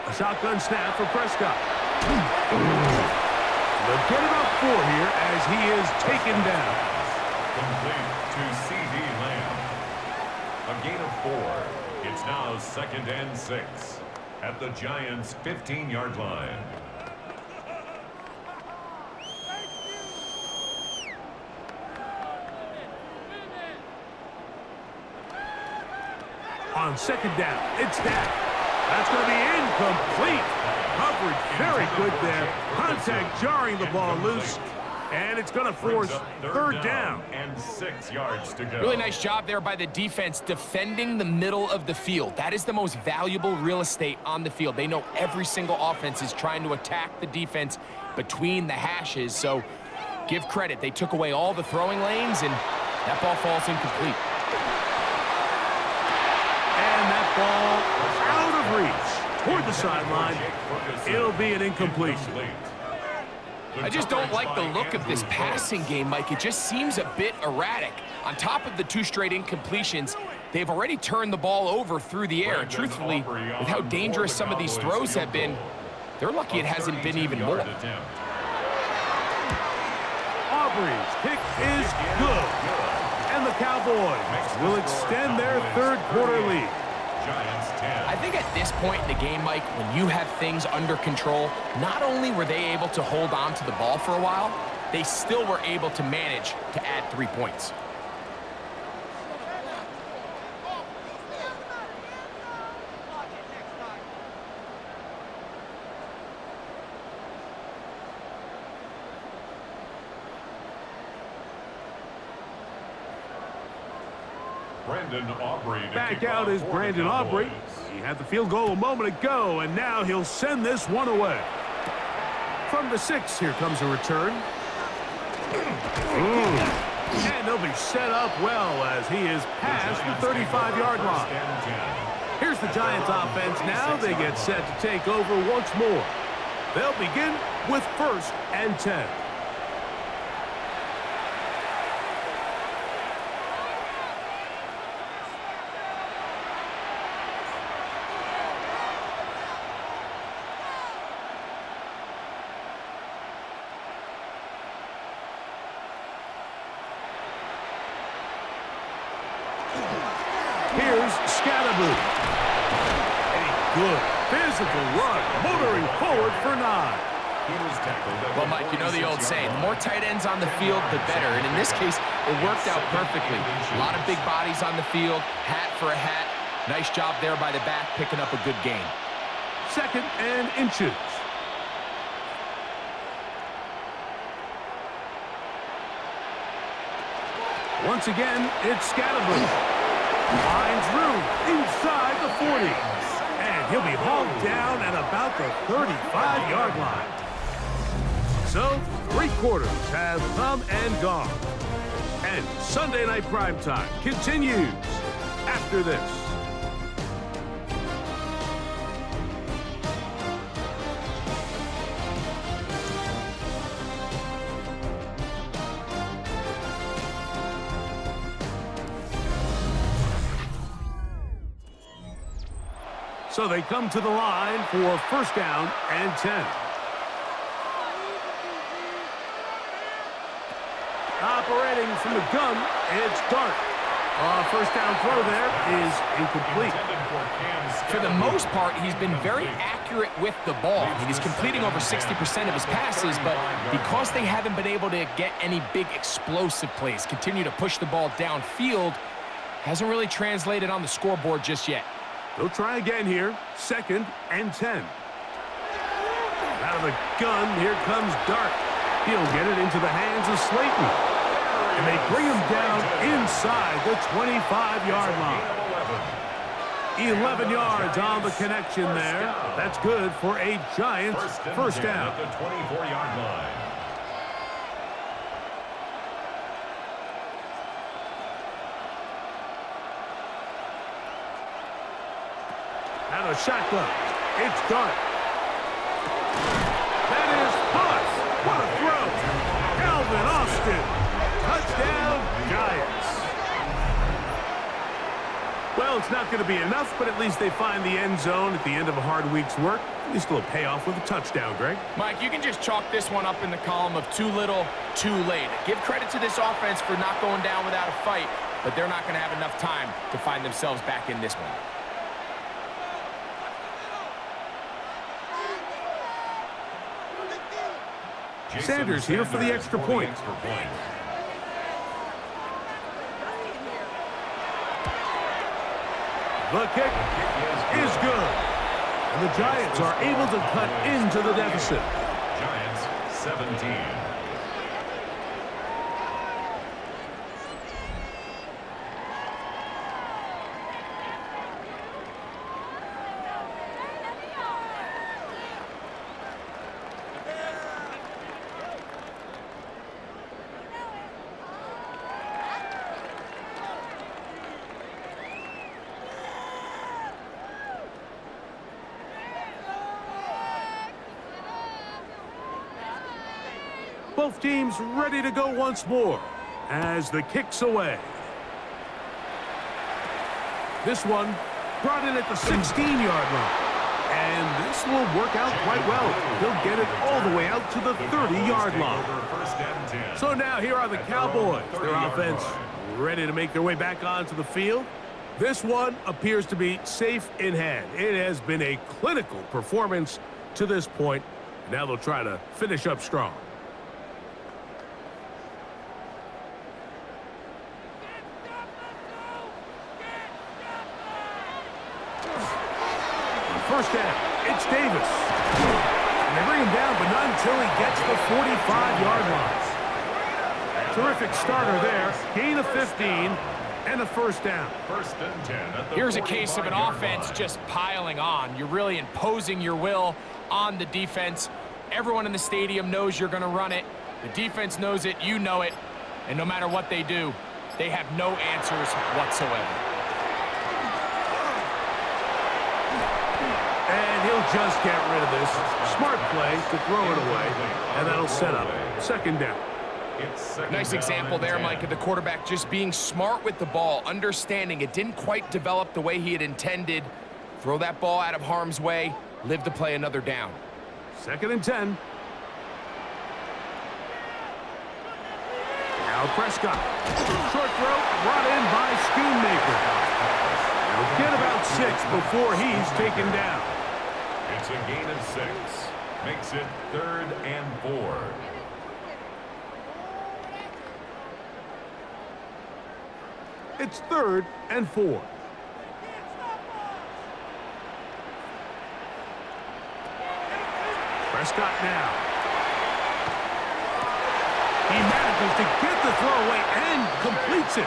A shotgun snap for Prescott. They'll get about 4 here as he is taken down. Complete to C.D. Lamb. A gain of 4. It's now 2nd and 6 at the Giants' 15-yard line. On 2nd down, it's Dak. That's going to be incomplete. Coverage very good there. Contact jarring the ball loose. And it's going to force 3rd down. And 6 yards to go. Really nice job there by the defense defending the middle of the field. That is the most valuable real estate on the field. They know every single offense is trying to attack the defense between the hashes. So give credit. They took away all the throwing lanes, and that ball falls incomplete. And that ball out of reach toward the sideline. It'll be an incompletion. I just don't like the look of this passing game, Mike. It just seems a bit erratic. On top of the 2 straight incompletions, they've already turned the ball over through the air. And truthfully, with how dangerous some of these throws have been, they're lucky it hasn't been even more. Aubrey's kick is good. And the Cowboys will extend their 3rd quarter lead. I think at this point in the game, Mike, when you have things under control, not only were they able to hold on to the ball for a while, they still were able to manage to add 3 points. Brandon Aubrey to Back kick out off is for the Brandon Aubrey. Cowboys. He had the field goal a moment ago, and now he'll send this one away. From the 6, here comes a return. And they'll be set up well as he is past the 35-yard line. Here's the Giants offense now. They get set to take over once more. They'll begin with 1st and 10. Here's Scatterboo. A good physical run, motoring forward for 9. Well, Mike, you know the old saying, the more tight ends on the field, the better. And in this case, it worked out perfectly. A lot of big bodies on the field, hat for a hat. Nice job there by the back, picking up a good gain. 2nd and inches. Once again, it's Scatterboo. Finds room inside the 40. And he'll be hauled down at about the 35-yard line. So, 3 quarters have come and gone. And Sunday Night Primetime continues after this. So they come to the line for 1st down and 10. Operating from the gun, it's Dart. 1st down throw there is incomplete. For the most part, he's been very accurate with the ball. He's completing over 60% of his passes, but because they haven't been able to get any big explosive plays, continue to push the ball downfield, hasn't really translated on the scoreboard just yet. They'll try again here. 2nd and 10. Out of the gun, here comes Dart. He'll get it into the hands of Slayton. And they bring him down inside the 25-yard line. 11 yards on the connection there. That's good for a Giants 1st down. At the 24-yard line. Out of shotgun, it's Dart. That is Puss. What a throw. Calvin Austin. Touchdown, Giants. Well, it's not going to be enough, but at least they find the end zone at the end of a hard week's work. At least it'll pay off with a touchdown, Greg. Mike, you can just chalk this one up in the column of too little, too late. Give credit to this offense for not going down without a fight, but they're not going to have enough time to find themselves back in this one. Sanders here for the extra point. The kick is good. And the Giants are able to cut into the deficit. Giants 17. Both teams ready to go once more as the kick's away. This one brought in at the 16-yard line. And this will work out quite well. He'll get it all the way out to the 30-yard line. So now here are the Cowboys. Their offense ready to make their way back onto the field. This one appears to be safe in hand. It has been a clinical performance to this point. Now they'll try to finish up strong. First down, it's Davis. And they bring him down, but not until he gets the 45-yard line. Terrific starter there. Gain of 15. and a first down. First and 10 at the Here's a case of an 45-yard offense line. just piling on. You're really imposing your will on the defense. Everyone in the stadium knows you're going to run it. The defense knows it, you know it, and no matter what they do, they have no answers whatsoever. And he'll just get rid of this. Smart play to throw it away, and that'll set up second down. It's second Nice down example and there, 10. Mike, of the quarterback just being smart with the ball, understanding it didn't quite develop the way he had intended. Throw that ball out of harm's way, live to play another down. Second and 10. Now Prescott. Short throw brought in by Schoonmaker. He'll get about 6 before he's taken down. It's a gain of 6. Makes it 3rd and 4. It's 3rd and 4. Prescott now. He manages to get the throw away and completes it.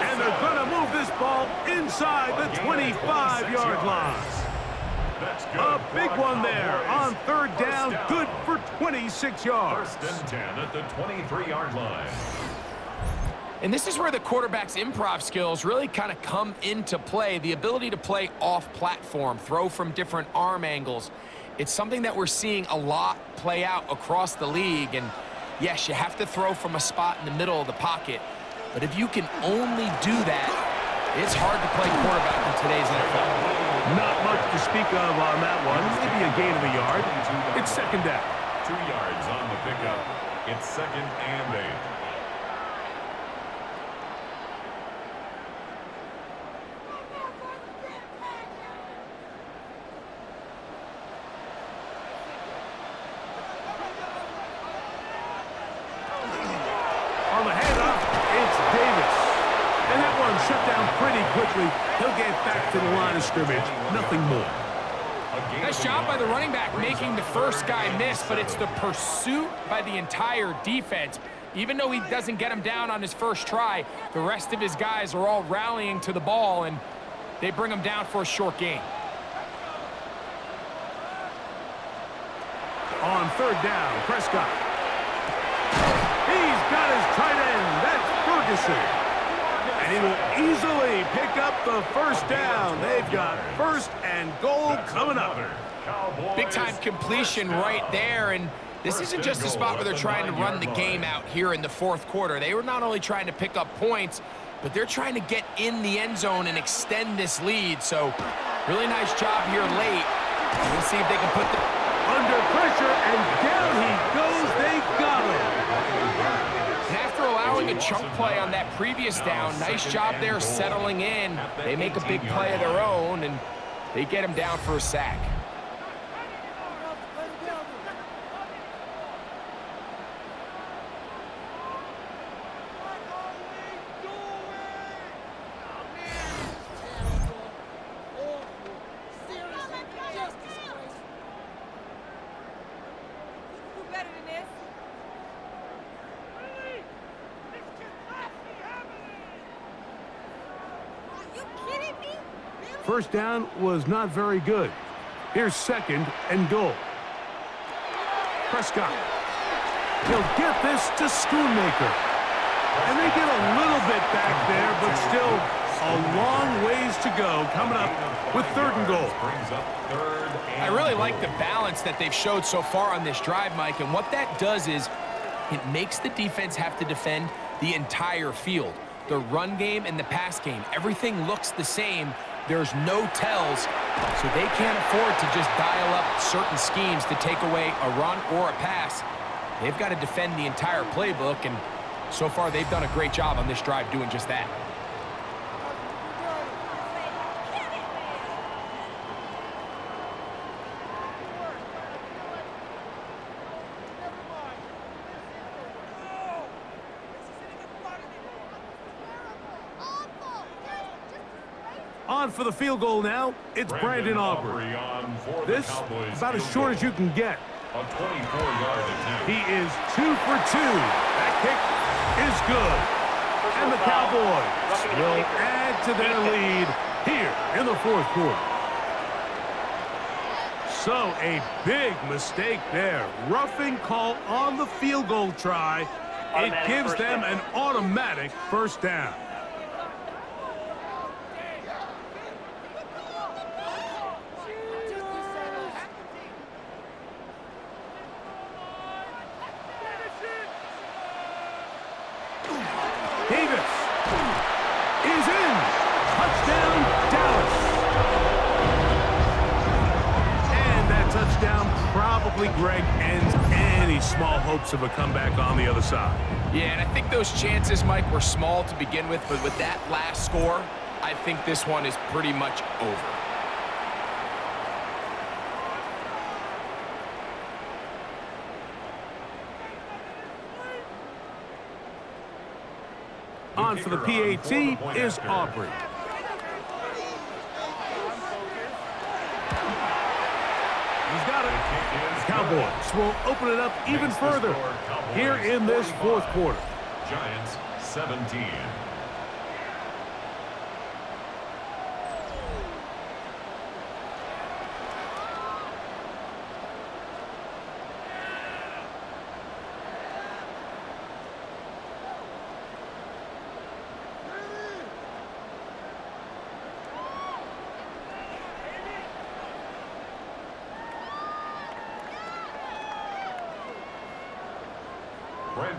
And they're going to move this ball inside the 25-yard line. That's good. A big one there on 3rd down, good for 26 yards. First and 10 at the 23-yard line. And this is where the quarterback's improv skills really kind of come into play. The ability to play off-platform, throw from different arm angles. It's something that we're seeing a lot play out across the league. And yes, you have to throw from a spot in the middle of the pocket. But if you can only do that, it's hard to play quarterback in today's NFL. Not much to speak of on that one. Maybe a gain of a yard. It's second down. 2 yards on the pickup. It's 2nd and 8. On the handoff, it's Davis. And that one shut down pretty quickly. He'll get back to the line of scrimmage. Nothing more. Nice job by the running back making the first guy miss, but it's the pursuit by the entire defense. Even though he doesn't get him down on his first try, the rest of his guys are all rallying to the ball, and they bring him down for a short gain. On 3rd down, Prescott. He's got his tight end. That's Ferguson. And he will easily pick up the first down. They've got 1st and goal coming up. Big-time completion right there, and this isn't just a spot where they're trying to run the game out here in the 4th quarter. They were not only trying to pick up points, but they're trying to get in the end zone and extend this lead. So, really nice job here late. We'll see if they can put the... Under pressure, and down he goes. They got him. And after allowing a chunk play on that previous down, nice job there settling in. They make a big play of their own, and they get him down for a sack. First down was not very good. Here's 2nd and goal. Prescott. He'll get this to Schoonmaker. And they get a little bit back there, but still a long ways to go coming up with 3rd and goal. I really like the balance that they've showed so far on this drive, Mike, and what that does is it makes the defense have to defend the entire field. The run game and the pass game, everything looks the same. There's no tells, so they can't afford to just dial up certain schemes to take away a run or a pass. They've got to defend the entire playbook, and so far they've done a great job on this drive doing just that. On for the field goal now, it's Brandon Aubrey. This, about as short as you can get. A 24-yard attempt. He is 2 for 2. That kick is good. And the Cowboys will add to their lead here in the fourth quarter. So a big mistake there. Roughing call on the field goal try. It gives them an automatic first down. Davis is in. Touchdown, Dallas. And that touchdown probably, Greg, ends any small hopes of a comeback on the other side. Yeah, and I think those chances, Mike, were small to begin with, but with that last score, I think this one is pretty much over. On for the PAT is Aubrey. He's got it. Cowboys will open it up even further here in this fourth quarter. Giants 17.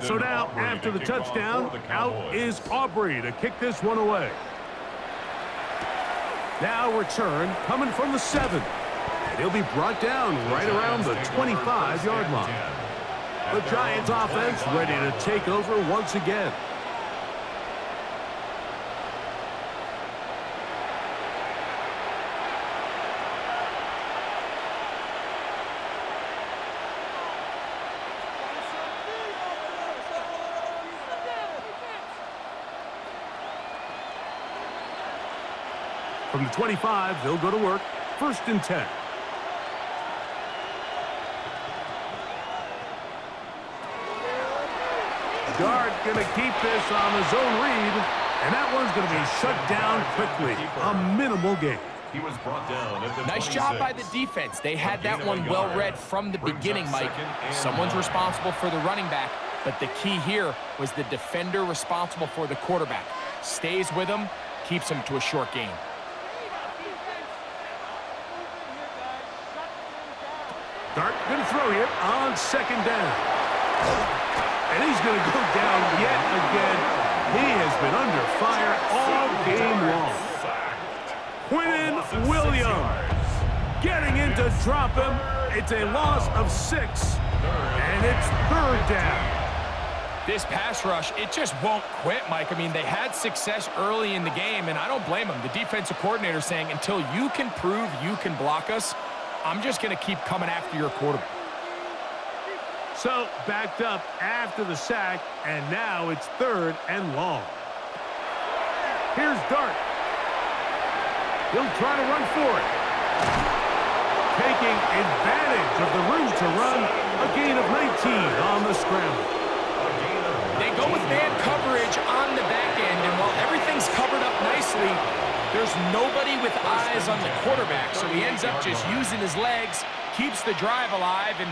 So now, after the touchdown, out is Aubrey to kick this one away. Now return coming from the 7. And he'll be brought down right around the 25-yard line. The Giants offense ready to take over once again. From the 25, they'll go to work. 1st and 10. Dart going to keep this on the zone read, and that one's going to be shut down quickly. A minimal gain. He was brought down at the Nice 26. job by the defense. They had that one well read from the beginning, Mike. Someone's responsible for the running back, but the key here was the defender responsible for the quarterback. Stays with him, keeps him to a short gain. Dart going to throw here on 2nd down. And he's going to go down yet again. He has been under fire all game long. Quinn Williams getting in to drop him. It's a loss of 6, and it's 3rd down. This pass rush, it just won't quit, Mike. I mean, they had success early in the game, and I don't blame them. The defensive coordinator saying, until you can prove you can block us, I'm just going to keep coming after your quarterback. So, backed up after the sack, and now it's 3rd and long. Here's Dart. He'll try to run for it. Taking advantage of the room to run, a gain of 19 on the scramble. They go with man coverage on the back end, and while everything's covered up nicely, there's nobody with eyes on the quarterback, so he ends up just using his legs, keeps the drive alive, and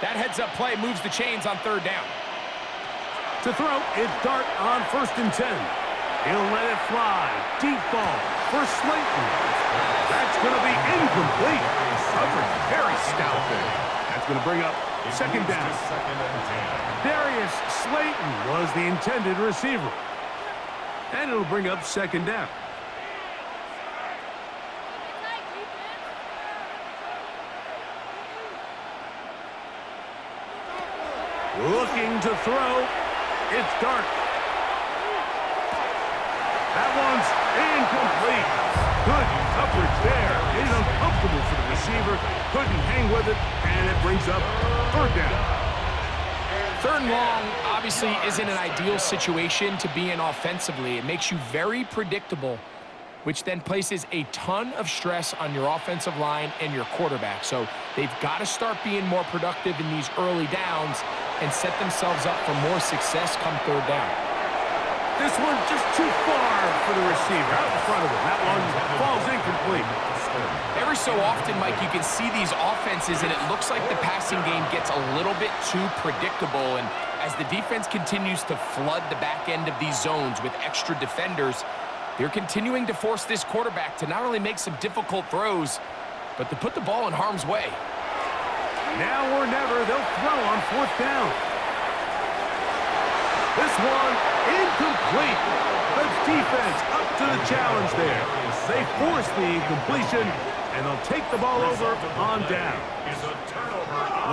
that heads-up play moves the chains on 3rd down. To throw, it's Dart on 1st and 10. He'll let it fly. Deep ball for Slayton. That's going to be incomplete. Coverage very stout there. That's going to bring up 2nd down. Darius Slayton was the intended receiver. And it'll bring up 2nd down. Looking to throw. It's Dart. That one's incomplete. Good coverage there. It is uncomfortable for the receiver. Couldn't hang with it, and it brings up 3rd down. 3rd and long obviously isn't an ideal situation to be in offensively. It makes you very predictable, which then places a ton of stress on your offensive line and your quarterback. So they've got to start being more productive in these early downs and set themselves up for more success come 3rd down. This one just too far for the receiver, out in front of him. That one falls incomplete. Every so often, Mike, you can see these offenses, and it looks like the passing game gets a little bit too predictable. And as the defense continues to flood the back end of these zones with extra defenders, they're continuing to force this quarterback to not only make some difficult throws, but to put the ball in harm's way. Now or never, they'll throw on 4th down. This one, incomplete. The defense up to the challenge there. They force the incompletion, and they'll take the ball over on down.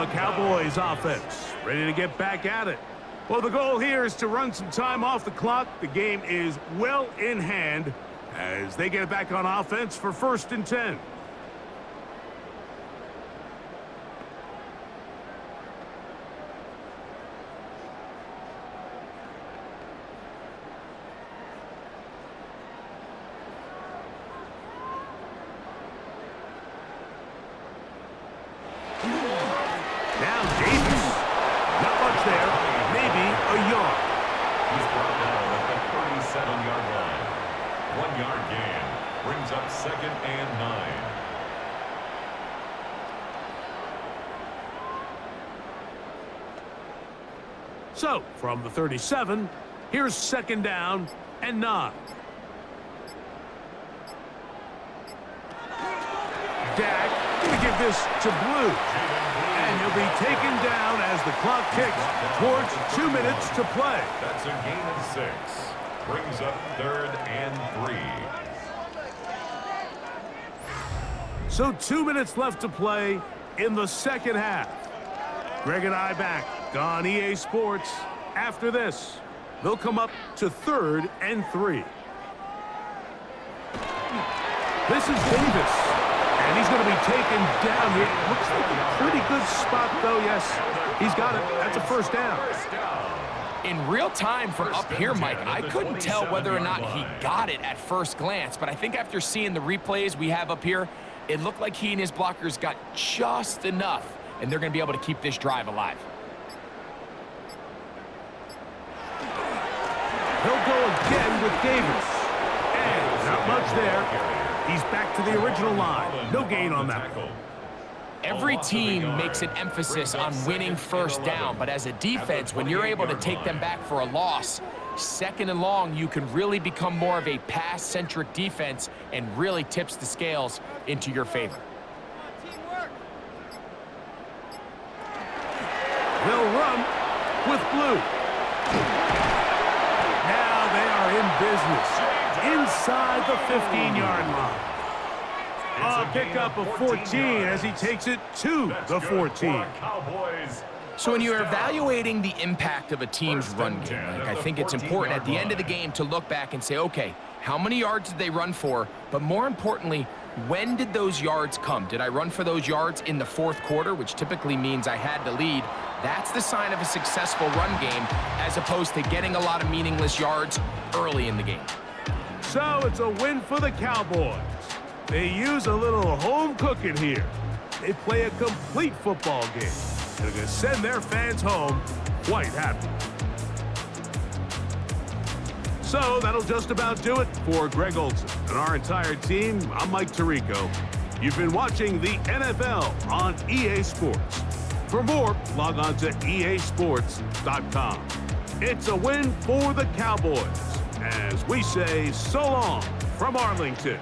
The Cowboys offense ready to get back at it. Well, the goal here is to run some time off the clock. The game is well in hand as they get it back on offense for 1st and 10. So, from the 37, here's 2nd down and 9. Dak going to give this to Blue. And he'll be taken down as the clock ticks towards 2 minutes to play. That's a gain of 6. Brings up 3rd and 3. So 2 minutes left to play in the 2nd half. Greg and I back on EA Sports. After this, they'll come up to 3rd and 3. This is Davis, and he's going to be taken down here. Looks like a pretty good spot, though. Yes, he's got it. That's a 1st down. In real time from up here, Mike, I couldn't tell whether or not he got it at first glance, but I think after seeing the replays we have up here, it looked like he and his blockers got just enough, and they're going to be able to keep this drive alive. He'll go again with Davis. And not much there. He's back to the original line. No gain on that. Every team makes an emphasis on winning 1st down, but as a defense, when you're able to take them back for a loss, 2nd and long, you can really become more of a pass-centric defense and really tips the scales into your favor. They'll run with Blue. Now they are in business inside the 15-yard line. A pickup of 14 as he takes it to the 14. So when you're evaluating the impact of a team's run game, Mike, I think it's important at the end of the game to look back and say, okay, how many yards did they run for? But more importantly, when did those yards come? Did I run for those yards in the 4th quarter, which typically means I had to lead? That's the sign of a successful run game, as opposed to getting a lot of meaningless yards early in the game. So it's a win for the Cowboys. They use a little home cooking here. They play a complete football game. They're going to send their fans home quite happy. So that'll just about do it for Greg Olsen and our entire team. I'm Mike Tirico. You've been watching the NFL on EA Sports. For more, log on to easports.com. It's a win for the Cowboys as we say so long from Arlington.